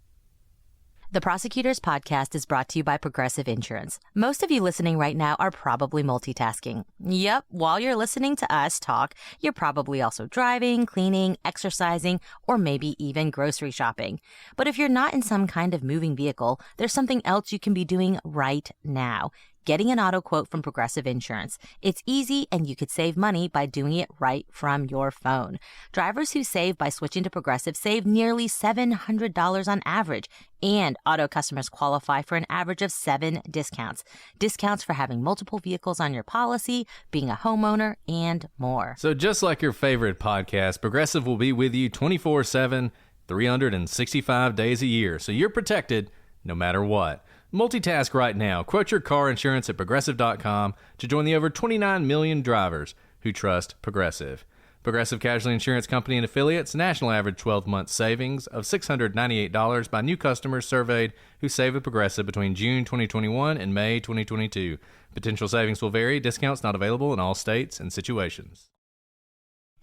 The Prosecutors Podcast is brought to you by Progressive Insurance. Most of you listening right now are probably multitasking. Yep, while you're listening to us talk, you're probably also driving, cleaning, exercising, or maybe even grocery shopping. But if you're not in some kind of moving vehicle, there's something else you can be doing right now. Getting an auto quote from Progressive Insurance. It's easy and you could save money by doing it right from your phone. Drivers who save by switching to Progressive save nearly $700 on average, and auto customers qualify for an average of 7 discounts. Discounts for having multiple vehicles on your policy, being a homeowner, and more. So just like your favorite podcast, Progressive will be with you 24/7, 365 days a year, so you're protected no matter what. Multitask right now. Quote your car insurance at Progressive.com to join the over 29 million drivers who trust Progressive. Progressive Casualty Insurance Company and Affiliates. National average 12-month savings of $698 by new customers surveyed who save with Progressive between June 2021 and May 2022. Potential savings will vary. Discounts not available in all states and situations.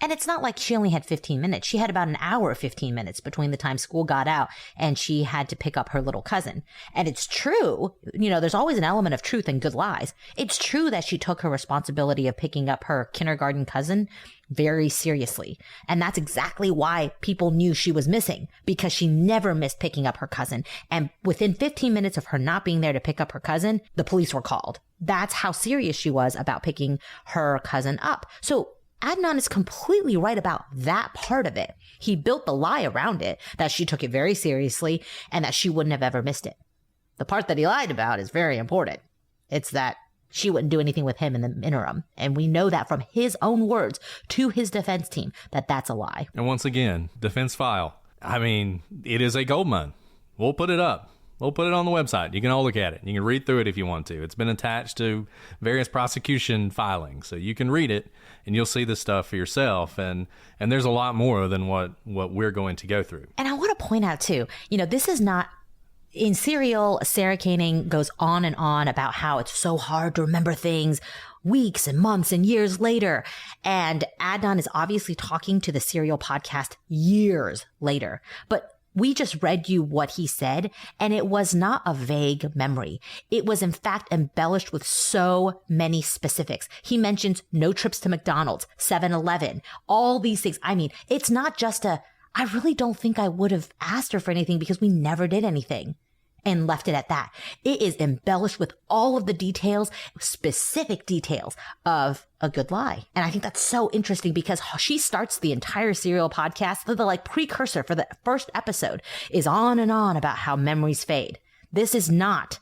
And it's not like she only had 15 minutes. She had about an hour of 15 minutes between the time school got out and she had to pick up her little cousin. And it's true, there's always an element of truth in good lies. It's true that she took her responsibility of picking up her kindergarten cousin very seriously. And that's exactly why people knew she was missing, because she never missed picking up her cousin. And within 15 minutes of her not being there to pick up her cousin, the police were called. That's how serious she was about picking her cousin up. So Adnan is completely right about that part of it. He built the lie around it, that she took it very seriously and that she wouldn't have ever missed it. The part that he lied about is very important. It's that she wouldn't do anything with him in the interim. And we know that from his own words to his defense team that that's a lie. And once again, defense file. I mean, it is a goldmine. We'll put it up. We'll put it on the website. You can all look at it. You can read through it if you want to. It's been attached to various prosecution filings, so you can read it and you'll see the stuff for yourself. And there's a lot more than what we're going to go through. And I want to point out too, this is not in Serial. Sarah Koenig goes on and on about how it's so hard to remember things weeks and months and years later. And Adnan is obviously talking to the Serial podcast years later, but we just read you what he said, and it was not a vague memory. It was, in fact, embellished with so many specifics. He mentions no trips to McDonald's, 7-Eleven, all these things. I mean, it's not just I really don't think I would have asked her for anything because we never did anything, and left it at that. It is embellished with all of the details, specific details of a good lie. And I think that's so interesting because she starts the entire Serial podcast. The precursor for the first episode is on and on about how memories fade. This is not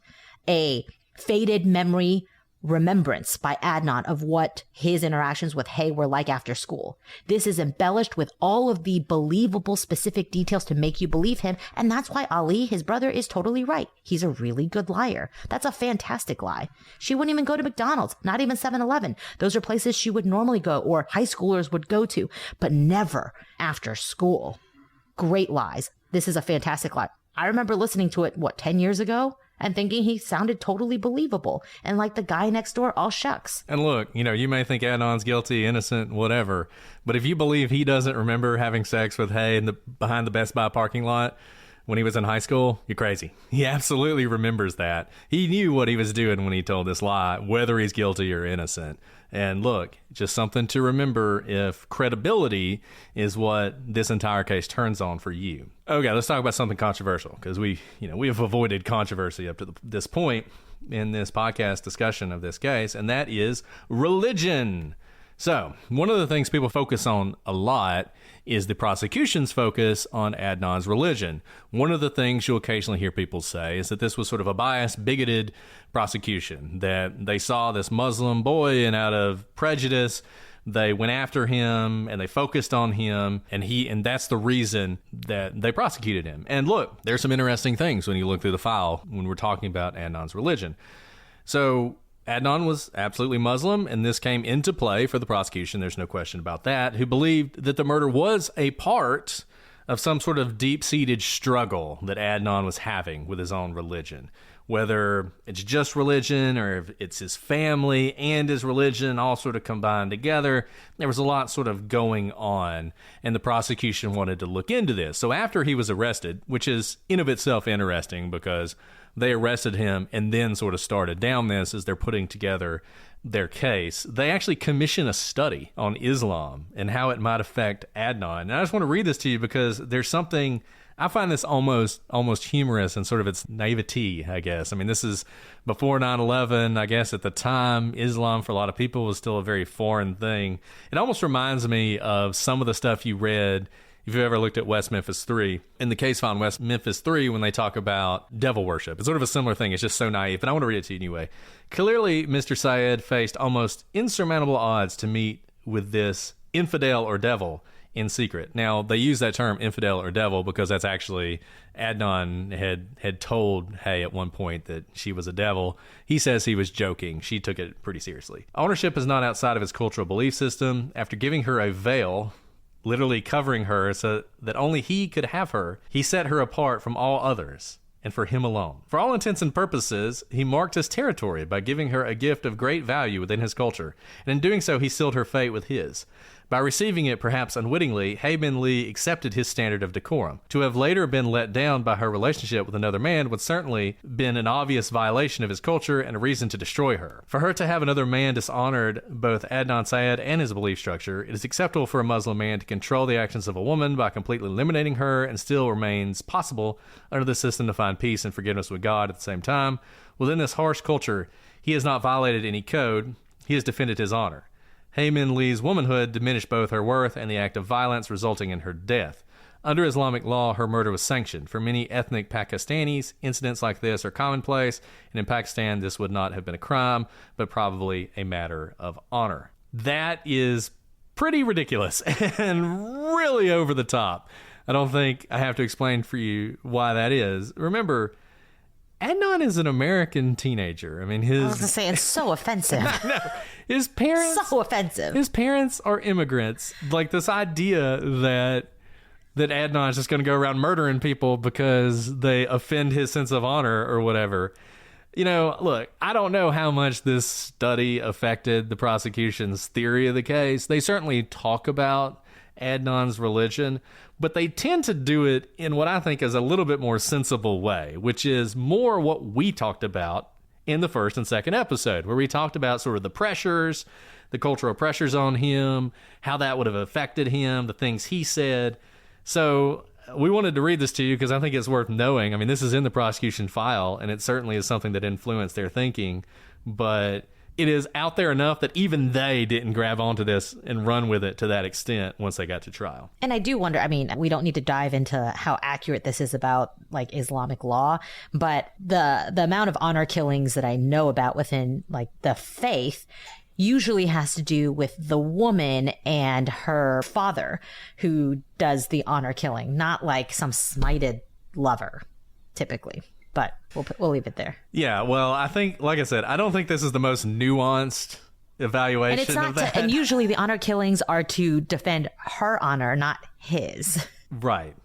a faded memory remembrance by Adnan of what his interactions with Hae were like after school. This is embellished with all of the believable specific details to make you believe him. And that's why Ali, his brother, is totally right. He's a really good liar. That's a fantastic lie. She wouldn't even go to McDonald's, not even 7-Eleven. Those are places she would normally go or high schoolers would go to, but never after school. Great lies. This is a fantastic lie. I remember listening to it, 10 years ago? And thinking he sounded totally believable. And like the guy next door, all shucks. And look, you may think Adnan's guilty, innocent, whatever. But if you believe he doesn't remember having sex with Hae behind the Best Buy parking lot when he was in high school, you're crazy. He absolutely remembers that. He knew what he was doing when he told this lie, whether he's guilty or innocent. And look, just something to remember if credibility is what this entire case turns on for you. Okay, let's talk about something controversial, because we have avoided controversy up to this point in this podcast discussion of this case, and that is religion. So, one of the things people focus on a lot is the prosecution's focus on Adnan's religion. One of the things you'll occasionally hear people say is that this was sort of a biased, bigoted prosecution, that they saw this Muslim boy and out of prejudice, they went after him and they focused on him, and that's the reason that they prosecuted him. And look, there's some interesting things when you look through the file when we're talking about Adnan's religion. So Adnan was absolutely Muslim, and this came into play for the prosecution, there's no question about that, who believed that the murder was a part of some sort of deep-seated struggle that Adnan was having with his own religion. whether it's just religion or if it's his family and his religion all sort of combined together. There was a lot sort of going on, and the prosecution wanted to look into this. So after he was arrested, which is in of itself interesting because they arrested him and then sort of started down this as they're putting together their case, they actually commissioned a study on Islam and how it might affect Adnan. And I just want to read this to you because there's something, I find this almost humorous and sort of its naivety, I guess. I mean, this is before 9/11. I guess at the time, Islam for a lot of people was still a very foreign thing. It almost reminds me of some of the stuff you read if you've ever looked at West Memphis 3, in the case file in West Memphis 3, when they talk about devil worship. It's sort of a similar thing. It's just so naive, but I want to read it to you anyway. Clearly, Mr. Syed faced almost insurmountable odds to meet with this infidel or devil in secret. Now, they use that term infidel or devil because that's actually Adnan had told Hae at one point that she was a devil. He says he was joking. She took it pretty seriously. Ownership is not outside of his cultural belief system. After giving her a veil, literally covering her so that only he could have her, he set her apart from all others and for him alone. For all intents and purposes, he marked his territory by giving her a gift of great value within his culture, and in doing so, he sealed her fate with his. By receiving it, perhaps unwittingly, Hae Min Lee accepted his standard of decorum. To have later been let down by her relationship with another man would certainly been an obvious violation of his culture and a reason to destroy her. For her to have another man dishonored both Adnan Syed and his belief structure, it is acceptable for a Muslim man to control the actions of a woman by completely eliminating her, and still remains possible under the system to find peace and forgiveness with God at the same time. Within this harsh culture, he has not violated any code. He has defended his honor. Hae Min Lee's womanhood diminished both her worth and the act of violence resulting in her death. Under Islamic law, her murder was sanctioned. For many ethnic Pakistanis, incidents like this are commonplace, and in Pakistan, this would not have been a crime, but probably a matter of honor. That is pretty ridiculous and really over the top. I don't think I have to explain for you why that is. Remember, Adnan is an American teenager. I mean, I was gonna say, it's so offensive. No, his parents, so offensive. His parents are immigrants. Like this idea that Adnan is just going to go around murdering people because they offend his sense of honor or whatever. You know, look, I don't know how much this study affected the prosecution's theory of the case. They certainly talk about Adnan's religion, but they tend to do it in what I think is a little bit more sensible way, which is more what we talked about in the first and second episode, where we talked about sort of the pressures, the cultural pressures on him, how that would have affected him, the things he said. So we wanted to read this to you because I think it's worth knowing. I mean, this is in the prosecution file, and it certainly is something that influenced their thinking, but it is out there enough that even they didn't grab onto this and run with it to that extent once they got to trial. And I do wonder, I mean, we don't need to dive into how accurate this is about like Islamic law, but the amount of honor killings that I know about within like the faith usually has to do with the woman and her father who does the honor killing, not like some smited lover, typically. But we'll leave it there. Yeah, well, I think, like I said, I don't think this is the most nuanced evaluation and it's not of that. And usually the honor killings are to defend her honor, not his. Right,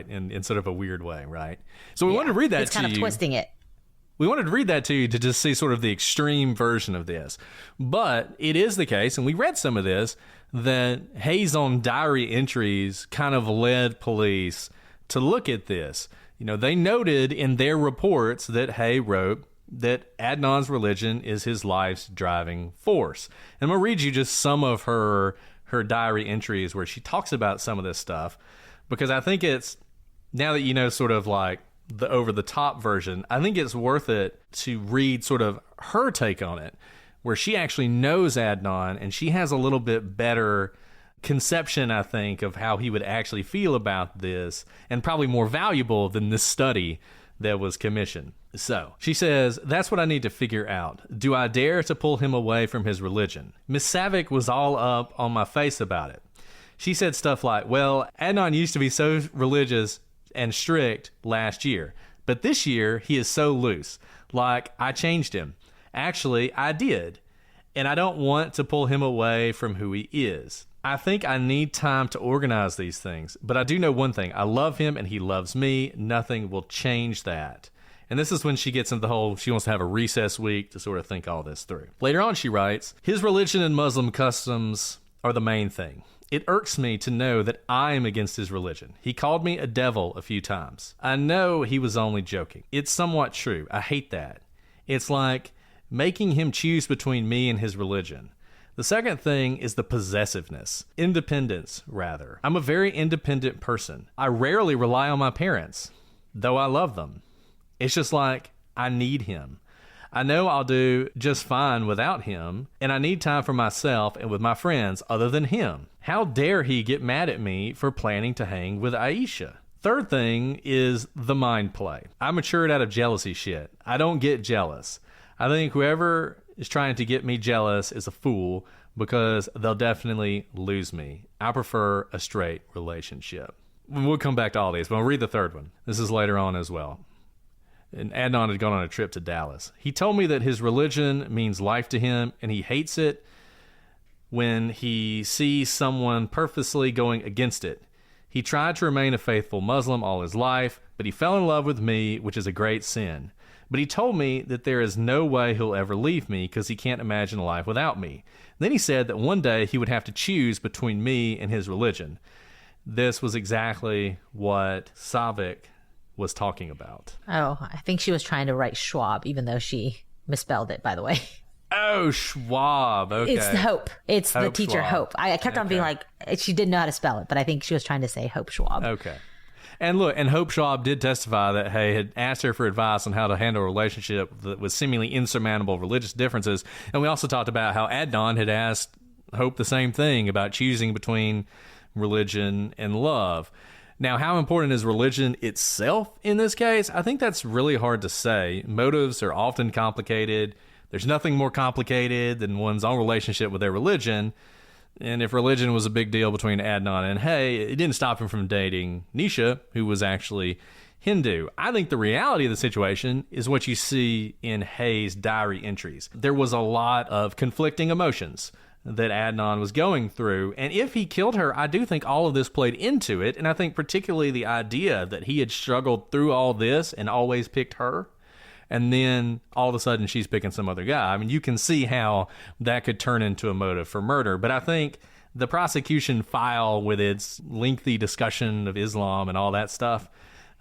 in sort of a weird way, right? So we wanted to read that to you. It's kind of twisting it. We wanted to read that to you to just see sort of the extreme version of this. But it is the case, and we read some of this, that Hae's own diary entries kind of led police to look at this. You know, they noted in their reports that Hae wrote that Adnan's religion is his life's driving force. And I'm going to read you just some of her diary entries where she talks about some of this stuff, because I think it's, now that you know sort of like the over-the-top version, I think it's worth it to read sort of her take on it, where she actually knows Adnan and she has a little bit better conception, I think, of how he would actually feel about this, and probably more valuable than this study that was commissioned. So she says, that's what I need to figure out. Do I dare to pull him away from his religion? Miss Savick was all up on my face about it. She said stuff like, well, Adnan used to be so religious and strict last year, but this year he is so loose. Like, I changed him. Actually, I did. And I don't want to pull him away from who he is. I think I need time to organize these things, but I do know one thing. I love him and he loves me. Nothing will change that. And this is when she gets into the whole, she wants to have a recess week to sort of think all this through. Later on, she writes, his religion and Muslim customs are the main thing. It irks me to know that I am against his religion. He called me a devil a few times. I know he was only joking. It's somewhat true. I hate that. It's like making him choose between me and his religion. The second thing is the possessiveness. Independence, rather. I'm a very independent person. I rarely rely on my parents, though I love them. It's just like, I need him. I know I'll do just fine without him, and I need time for myself and with my friends other than him. How dare he get mad at me for planning to hang with Aisha? Third thing is the mind play. I matured out of jealousy shit. I don't get jealous. I think whoever is trying to get me jealous is a fool because they'll definitely lose me. I prefer a straight relationship. We'll come back to all these, but I'll read the third one. This is later on as well. And Adnan had gone on a trip to Dallas. He told me that his religion means life to him, and he hates it when he sees someone purposely going against it. He tried to remain a faithful Muslim all his life, but he fell in love with me, which is a great sin. But he told me that there is no way he'll ever leave me because he can't imagine a life without me. Then he said that one day he would have to choose between me and his religion. This was exactly what Savik was talking about. Oh, I think she was trying to write Schwab, even though she misspelled it, by the way. Oh, Schwab. Okay. It's Hope. It's Hope the teacher Schwab. Hope. I kept on being like, she didn't know how to spell it, but I think she was trying to say Hope Schwab. Okay. And look, and Hope Schwab did testify that Hae had asked her for advice on how to handle a relationship with seemingly insurmountable religious differences. And we also talked about how Adnan had asked Hope the same thing about choosing between religion and love. Now, how important is religion itself in this case? I think that's really hard to say. Motives are often complicated. There's nothing more complicated than one's own relationship with their religion. And if religion was a big deal between Adnan and Hae, it didn't stop him from dating Nisha, who was actually Hindu. I think the reality of the situation is what you see in Hae's diary entries. There was a lot of conflicting emotions that Adnan was going through. And if he killed her, I do think all of this played into it. And I think particularly the idea that he had struggled through all this and always picked her. And then all of a sudden she's picking some other guy. I mean, you can see how that could turn into a motive for murder. But I think the prosecution file with its lengthy discussion of Islam and all that stuff,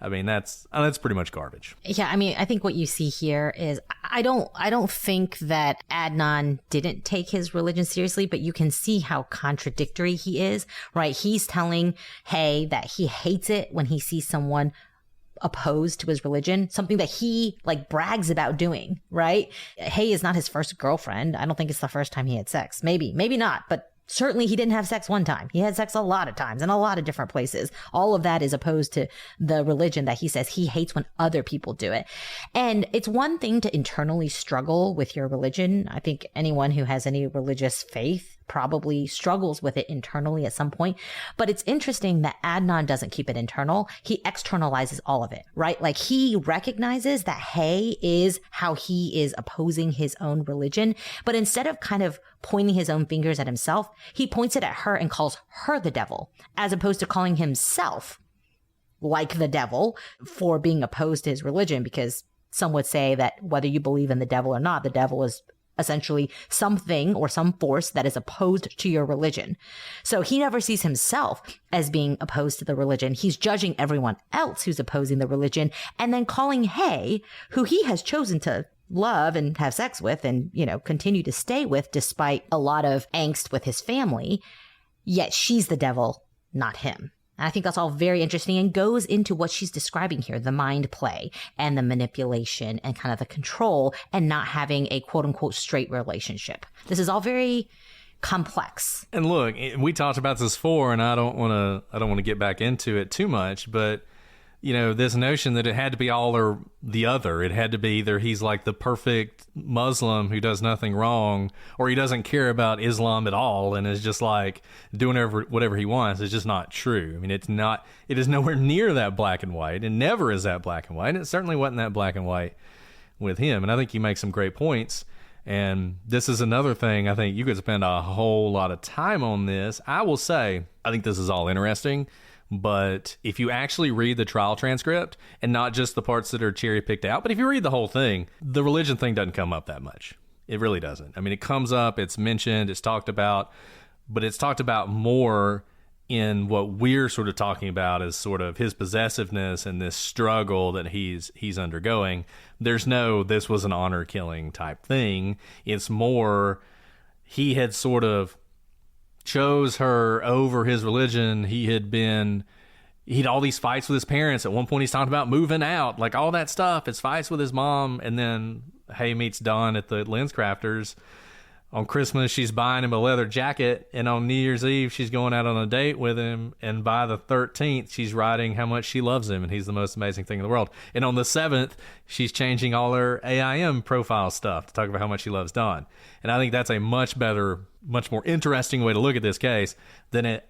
I mean, that's pretty much garbage. Yeah, I mean, I think what you see here is I don't think that Adnan didn't take his religion seriously, but you can see how contradictory he is, right? He's telling Hae that he hates it when he sees someone opposed to his religion, something that he like brags about doing, right? Hae is not his first girlfriend. I don't think it's the first time he had sex. Maybe not, but certainly he didn't have sex one time. He had sex a lot of times in a lot of different places. All of that is opposed to the religion that he says he hates when other people do it. And it's one thing to internally struggle with your religion. I think anyone who has any religious faith probably struggles with it internally at some point. But it's interesting that Adnan doesn't keep it internal. He externalizes all of it, right? Like he recognizes that Hae is how he is opposing his own religion. But instead of kind of pointing his own fingers at himself, he points it at her and calls her the devil, as opposed to calling himself like the devil for being opposed to his religion. Because some would say that whether you believe in the devil or not, the devil is essentially something or some force that is opposed to your religion. So he never sees himself as being opposed to the religion. He's judging everyone else who's opposing the religion and then calling Hae, who he has chosen to love and have sex with and, you know, continue to stay with despite a lot of angst with his family, yet she's the devil, not him. And I think that's all very interesting and goes into what she's describing here, the mind play and the manipulation and kind of the control and not having a quote unquote straight relationship. This is all very complex. And look, we talked about this before, and I don't want to get back into it too much, but you know, this notion that it had to be all or the other. It had to be either he's like the perfect Muslim who does nothing wrong, or he doesn't care about Islam at all and is just like doing whatever he wants. It's just not true. I mean, it is nowhere near that black and white, and never is that black and white. And it certainly wasn't that black and white with him. And I think he makes some great points. And this is another thing. I think you could spend a whole lot of time on this. I will say, I think this is all interesting, But if you actually read the trial transcript, and not just the parts that are cherry picked out, but if you read the whole thing, the religion thing doesn't come up that much. It really doesn't. I mean, it comes up, it's mentioned, it's talked about, but it's talked about more in what we're sort of talking about as sort of his possessiveness and this struggle that he's undergoing. There's no, this was an honor killing type thing. It's more, he had sort of chose her over his religion. He had all these fights with his parents. At one point he's talking about moving out, like all that stuff. It's fights with his mom. And then Hae meets Don at the Lens Crafters. On Christmas, she's buying him a leather jacket, and on New Year's Eve, she's going out on a date with him, and by the 13th, she's writing how much she loves him, and he's the most amazing thing in the world. And on the 7th, she's changing all her AIM profile stuff to talk about how much she loves Don. And I think that's a much better, much more interesting way to look at this case than it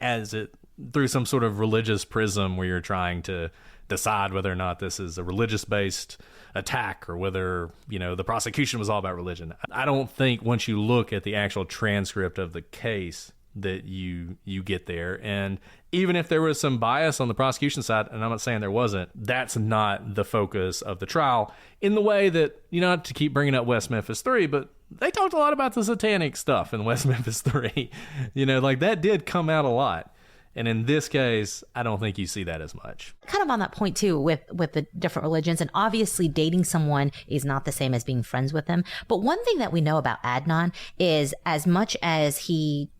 through some sort of religious prism where you're trying to decide whether or not this is a religious-based attack or whether, the prosecution was all about religion. I don't think once you look at the actual transcript of the case that you get there. And even if there was some bias on the prosecution side, and I'm not saying there wasn't, that's not the focus of the trial in the way that, not to keep bringing up West Memphis 3, but they talked a lot about the satanic stuff in West Memphis 3. Like that did come out a lot. And in this case, I don't think you see that as much. Kind of on that point, too, with the different religions. And obviously, dating someone is not the same as being friends with them. But one thing that we know about Adnan is as much as he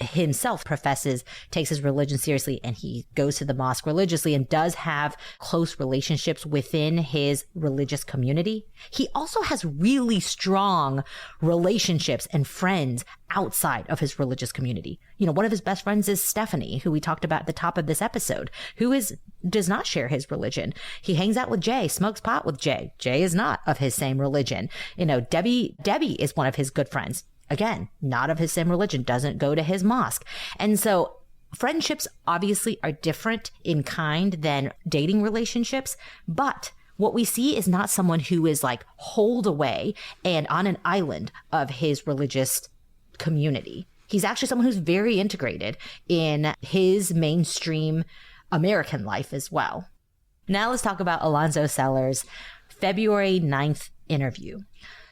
himself takes his religion seriously, and he goes to the mosque religiously and does have close relationships within his religious community, he also has really strong relationships and friends outside of his religious community. One of his best friends is Stephanie, who we talked about at the top of this episode, who does not share his religion. He hangs out with Jay, smokes pot with Jay. Jay is not of his same religion. Debbie is one of his good friends. Again, not of his same religion, doesn't go to his mosque. And so friendships obviously are different in kind than dating relationships, but what we see is not someone who is like holed away and on an island of his religious community. He's actually someone who's very integrated in his mainstream American life as well. Now let's talk about Alonso Sellers' February 9th interview.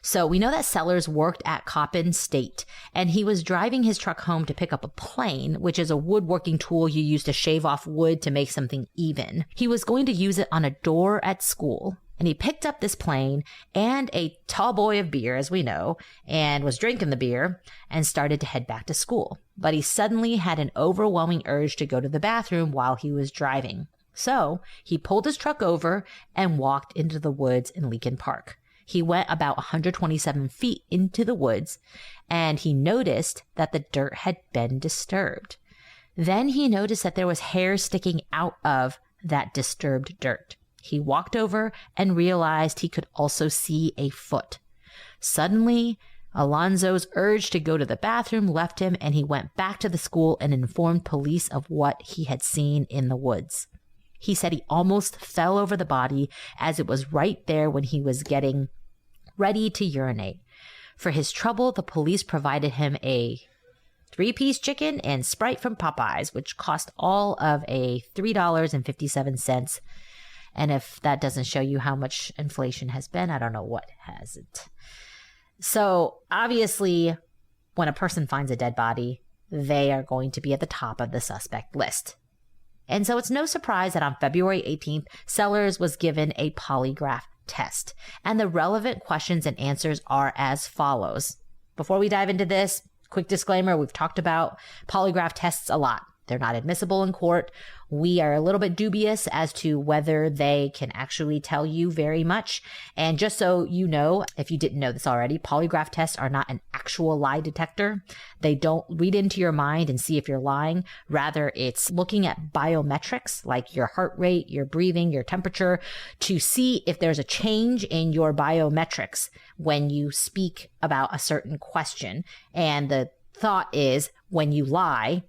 So we know that Sellers worked at Coppin State, and he was driving his truck home to pick up a plane, which is a woodworking tool you use to shave off wood to make something even. He was going to use it on a door at school, and he picked up this plane and a tall boy of beer, as we know, and was drinking the beer and started to head back to school. But he suddenly had an overwhelming urge to go to the bathroom while he was driving. So he pulled his truck over and walked into the woods in Leakin Park. He went about 127 feet into the woods, and he noticed that the dirt had been disturbed. Then he noticed that there was hair sticking out of that disturbed dirt. He walked over and realized he could also see a foot. Suddenly, Alonso's urge to go to the bathroom left him, and he went back to the school and informed police of what he had seen in the woods. He said he almost fell over the body as it was right there when he was getting ready to urinate. For his trouble, the police provided him a 3-piece chicken and Sprite from Popeyes, which cost all of a $3.57. And if that doesn't show you how much inflation has been, I don't know what has it. So obviously, when a person finds a dead body, they are going to be at the top of the suspect list. And so it's no surprise that on February 18th, Sellers was given a polygraph test. And the relevant questions and answers are as follows. Before we dive into this, quick disclaimer, we've talked about polygraph tests a lot. They're not admissible in court. We are a little bit dubious as to whether they can actually tell you very much. And just so you know, if you didn't know this already, polygraph tests are not an actual lie detector. They don't read into your mind and see if you're lying. Rather, it's looking at biometrics like your heart rate, your breathing, your temperature to see if there's a change in your biometrics when you speak about a certain question. And the thought is when you lie,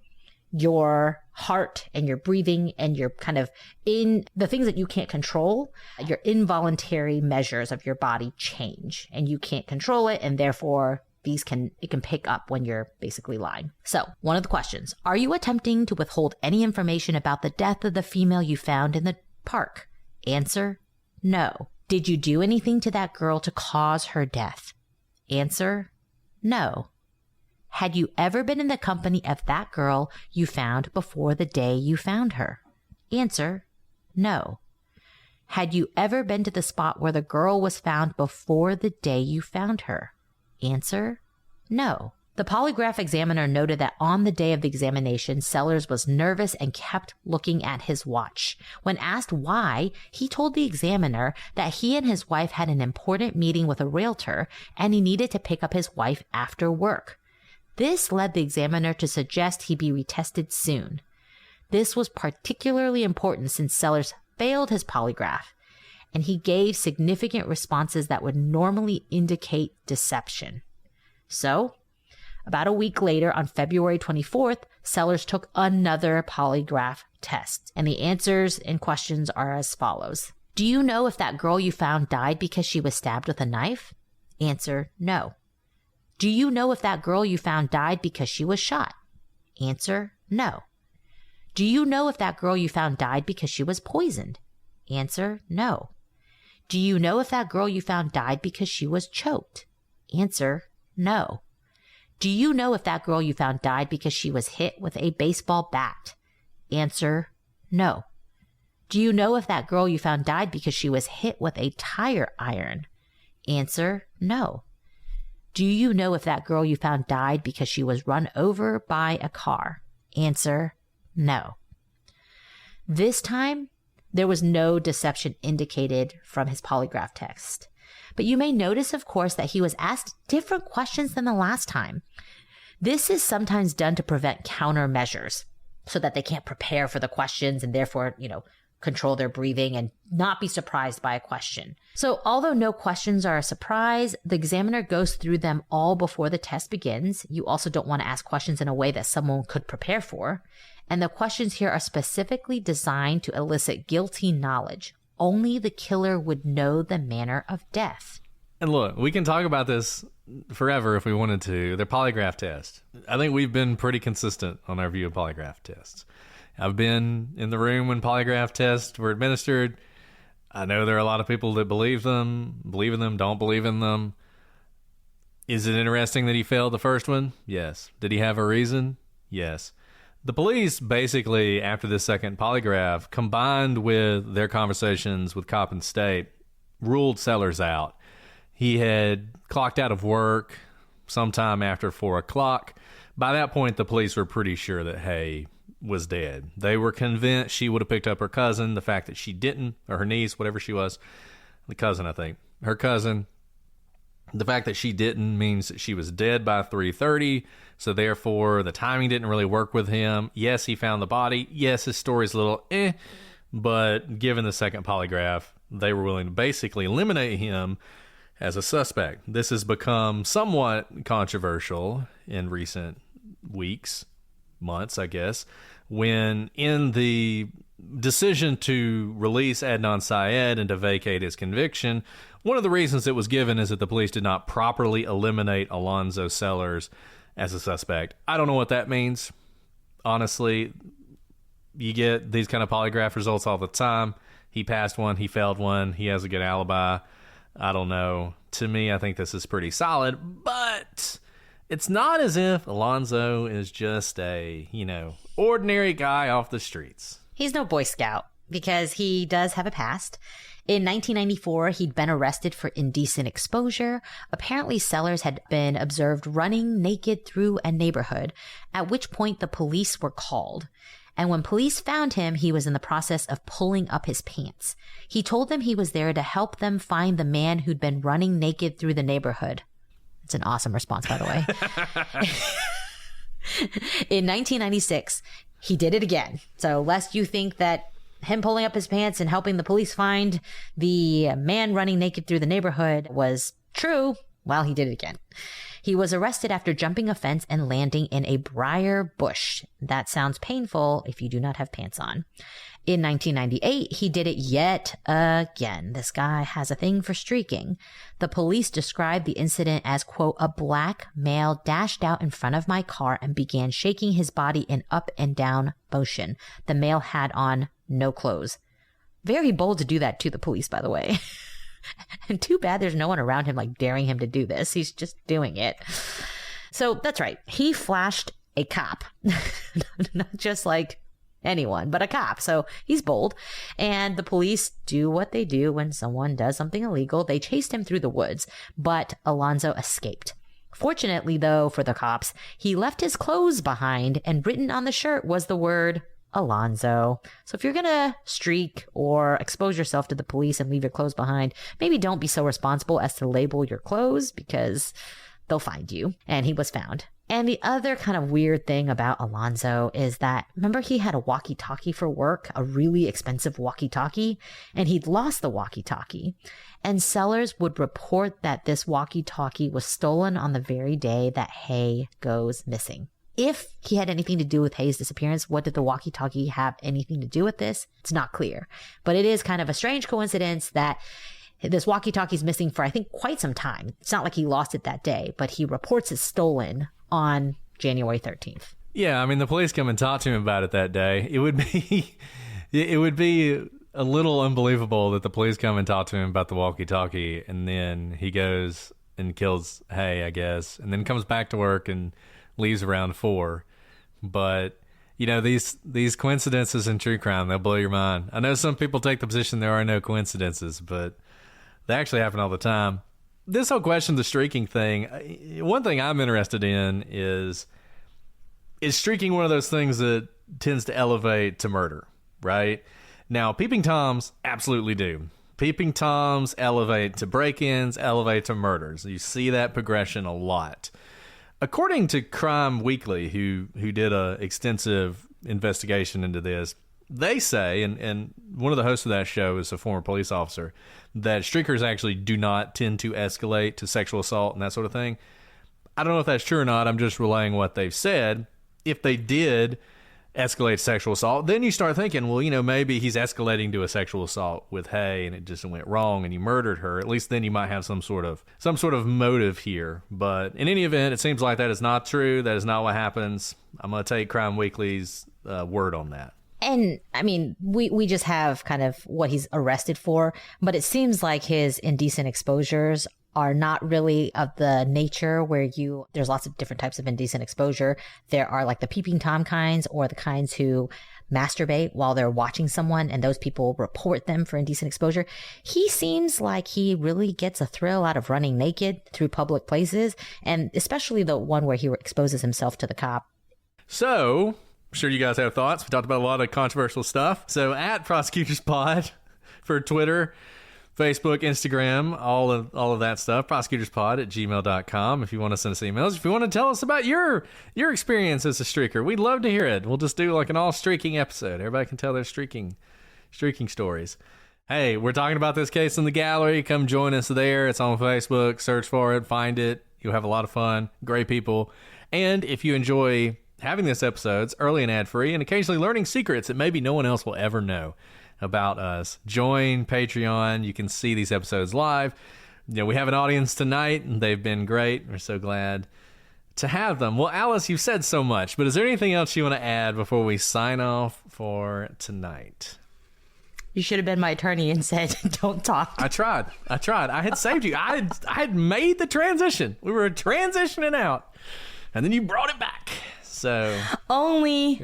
your heart and your breathing and your kind of in the things that you can't control, your involuntary measures of your body change and you can't control it. And therefore, it can pick up when you're basically lying. So, one of the questions, are you attempting to withhold any information about the death of the female you found in the park? Answer, no. Did you do anything to that girl to cause her death? Answer, no. Had you ever been in the company of that girl you found before the day you found her? Answer, no. Had you ever been to the spot where the girl was found before the day you found her? Answer, no. The polygraph examiner noted that on the day of the examination, Sellers was nervous and kept looking at his watch. When asked why, he told the examiner that he and his wife had an important meeting with a realtor and he needed to pick up his wife after work. This led the examiner to suggest he be retested soon. This was particularly important since Sellers failed his polygraph, and he gave significant responses that would normally indicate deception. So, about a week later, on February 24th, Sellers took another polygraph test, and the answers and questions are as follows. Do you know if that girl you found died because she was stabbed with a knife? Answer, no. Do you know if that girl you found died because she was shot? Answer, no. Do you know if that girl you found died because she was poisoned? Answer, no. Do you know if that girl you found died because she was choked? Answer, no. Do you know if that girl you found died because she was hit with a baseball bat? Answer, no. Do you know if that girl you found died because she was hit with a tire iron? Answer, no. Do you know if that girl you found died because she was run over by a car? Answer, no. This time, there was no deception indicated from his polygraph test. But you may notice, of course, that he was asked different questions than the last time. This is sometimes done to prevent countermeasures so that they can't prepare for the questions and therefore, control their breathing and not be surprised by a question. So although no questions are a surprise, the examiner goes through them all before the test begins. You also don't want to ask questions in a way that someone could prepare for. And the questions here are specifically designed to elicit guilty knowledge. Only the killer would know the manner of death. And look, we can talk about this forever if we wanted to. The polygraph test. I think we've been pretty consistent on our view of polygraph tests. I've been in the room when polygraph tests were administered. I know there are a lot of people that believe in them, don't believe in them. Is it interesting that he failed the first one? Yes. Did he have a reason? Yes. The police basically, after the second polygraph, combined with their conversations with cop and state, ruled Sellers out. He had clocked out of work sometime after 4 o'clock. By that point, the police were pretty sure that Hae was dead. They were convinced she would have picked up her cousin. The fact that she didn't, or her niece, whatever she was, the cousin, I think, her cousin, the fact that she didn't means that she was dead by 3:30. So therefore, the timing didn't really work with him. Yes, he found the body. Yes, his story's a little but given the second polygraph, they were willing to basically eliminate him as a suspect. This has become somewhat controversial in recent weeks, months, I guess, when in the decision to release Adnan Syed and to vacate his conviction, one of the reasons it was given is that the police did not properly eliminate Alonso Sellers as a suspect. I don't know what that means. Honestly, you get these kind of polygraph results all the time. He passed one, he failed one, he has a good alibi. I don't know. To me, I think this is pretty solid, but it's not as if Alonso is just a, ordinary guy off the streets. He's no Boy Scout because he does have a past. In 1994, he'd been arrested for indecent exposure. Apparently, Sellers had been observed running naked through a neighborhood, at which point the police were called. And when police found him, he was in the process of pulling up his pants. He told them he was there to help them find the man who'd been running naked through the neighborhood. It's an awesome response, by the way. In 1996, he did it again. So lest you think that him pulling up his pants and helping the police find the man running naked through the neighborhood was true, well, he did it again. He was arrested after jumping a fence and landing in a briar bush. That sounds painful if you do not have pants on. In 1998, he did it yet again. This guy has a thing for streaking. The police described the incident as, quote, a black male dashed out in front of my car and began shaking his body in up and down motion. The male had on no clothes. Very bold to do that to the police, by the way. And too bad there's no one around him like daring him to do this. He's just doing it. So that's right. He flashed a cop. Not just like anyone, but a cop. So he's bold. And the police do what they do when someone does something illegal. They chased him through the woods, but Alonso escaped. Fortunately, though, for the cops, he left his clothes behind, and written on the shirt was the word Alonso. So if you're going to streak or expose yourself to the police and leave your clothes behind, maybe don't be so responsible as to label your clothes, because they'll find you. And he was found. And the other kind of weird thing about Alonso is that, remember, he had a walkie-talkie for work, a really expensive walkie-talkie, and he'd lost the walkie-talkie. And Sellers would report that this walkie-talkie was stolen on the very day that Hae goes missing. If he had anything to do with Hae's disappearance, what did the walkie-talkie have anything to do with this? It's not clear. But it is kind of a strange coincidence that this walkie-talkie is missing for, I think, quite some time. It's not like he lost it that day, but he reports it stolen on January 13th. Yeah, I mean, the police come and talk to him about it that day. It would be a little unbelievable that the police come and talk to him about the walkie-talkie, and then he goes and kills Hae, I guess, and then comes back to work and leaves around 4. But, you know, these coincidences in true crime, they'll blow your mind. I know some people take the position there are no coincidences, but they actually happen all the time. This whole question of the streaking thing, one thing I'm interested in is streaking one of those things that tends to elevate to murder, right? Now, peeping Toms absolutely do. Peeping Toms elevate to break-ins, elevate to murders. You see that progression a lot. According to Crime Weekly, who did an extensive investigation into this, they say, and one of the hosts of that show is a former police officer, that streakers actually do not tend to escalate to sexual assault and that sort of thing. I don't know if that's true or not. I'm just relaying what they've said. If they did escalate sexual assault, then you start thinking, well, you know, maybe he's escalating to a sexual assault with Hae and it just went wrong and you murdered her. At least then you might have some sort of motive here. But in any event, it seems like that is not true. That is not what happens. I'm going to take Crime Weekly's word on that. And I mean, we just have kind of what he's arrested for, but it seems like his indecent exposures are not really of the nature where there's lots of different types of indecent exposure. There are like the peeping Tom kinds, or the kinds who masturbate while they're watching someone, and those people report them for indecent exposure. He seems like he really gets a thrill out of running naked through public places, and especially the one where he exposes himself to the cop. So, I'm sure you guys have thoughts. We talked about a lot of controversial stuff. So at Prosecutors Pod for Twitter, Facebook, Instagram, all of that stuff. prosecutorspod@gmail.com if you want to send us emails. If you want to tell us about your experience as a streaker, we'd love to hear it. We'll just do like an all streaking episode. Everybody can tell their streaking stories. Hey, we're talking about this case in the gallery. Come join us there. It's on Facebook. Search for it. Find it. You'll have a lot of fun. Great people. And if you enjoy having these episodes early and ad-free, and occasionally learning secrets that maybe no one else will ever know about us, join Patreon. You can see these episodes live. You know, we have an audience tonight, and they've been great. We're so glad to have them. Well, Alice, you've said so much, but is there anything else you want to add before we sign off for tonight? You should have been my attorney and said, don't talk. I tried. I had saved you. I had made the transition. We were transitioning out, and then you brought it back. So only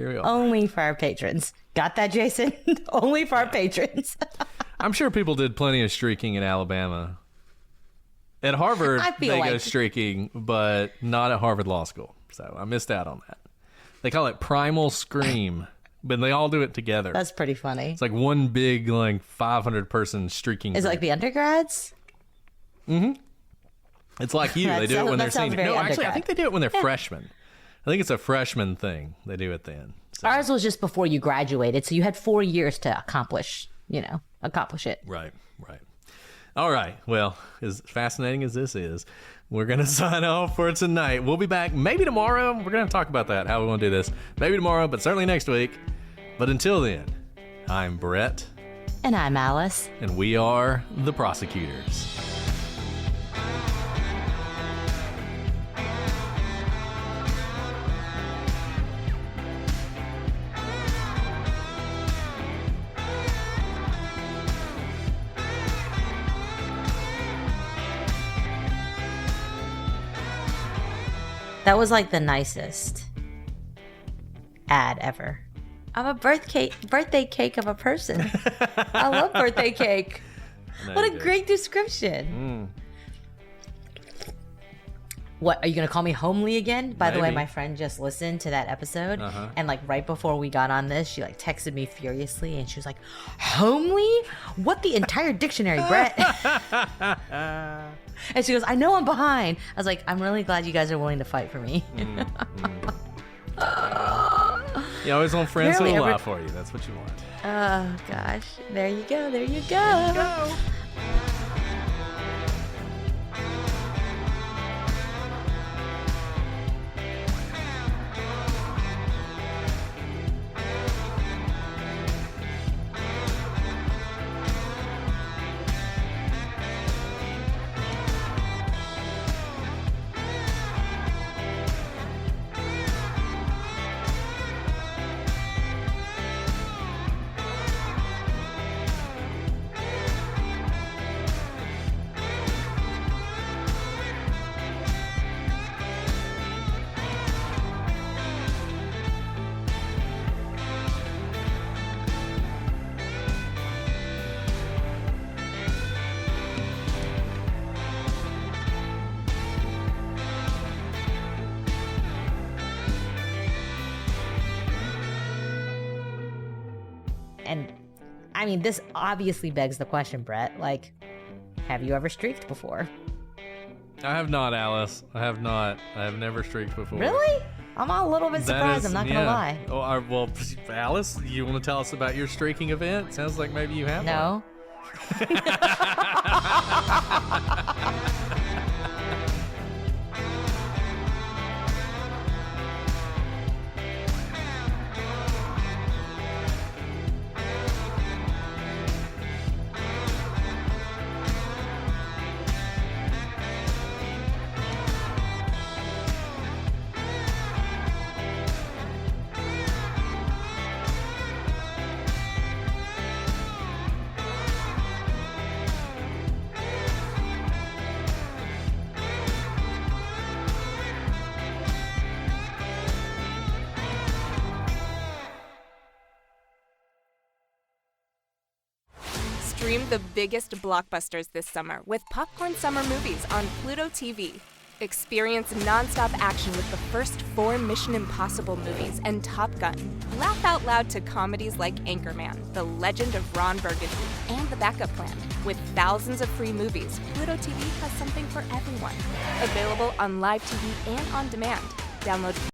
for our patrons. Got that, Jason? Only for our patrons. I'm sure people did plenty of streaking in Alabama. At Harvard, they go streaking, but not at Harvard Law School. So I missed out on that. They call it primal scream, but they all do it together. That's pretty funny. It's like one big, like 500-person streaking Is group. it like the undergrads? Mm-hmm. It's like you. They do it when they're seniors. No, actually, I think they do it when they're freshmen. I think it's a freshman thing. They do it then. So. Ours was just before you graduated, so you had 4 years to accomplish it. Right. All right. Well, as fascinating as this is, we're going to sign off for tonight. We'll be back maybe tomorrow. We're going to talk about that, how we want to do this. Maybe tomorrow, but certainly next week. But until then, I'm Brett. And I'm Alice. And we are the Prosecutors. That was like the nicest ad ever. I'm a birthday cake of a person. I love birthday cake. What a great description. What, are you going to call me homely again? By the way, my friend just listened to that episode. And like right before we got on this, she like texted me furiously and she was like, homely? What the entire dictionary, Brett? And she goes, I know I'm behind. I was like, I'm really glad you guys are willing to fight for me. You always want friends who will lie for you. That's what you want. Oh, gosh. There you go. There you go. There you go. And I mean, this obviously begs the question, Brett. Like, have you ever streaked before? I have not, Alice. I have not. I have never streaked before. Really? I'm a little bit surprised. I'm not going to lie. Oh, well, Alice, you want to tell us about your streaking event? Sounds like maybe you have No. Stream the biggest blockbusters this summer with Popcorn Summer Movies on PlutoTV. Experience nonstop action with the first 4 Mission Impossible movies and Top Gun. Laugh out loud to comedies like Anchorman, The Legend of Ron Burgundy, and The Backup Plan. With thousands of free movies, Pluto TV has something for everyone. Available on live TV and on demand. Download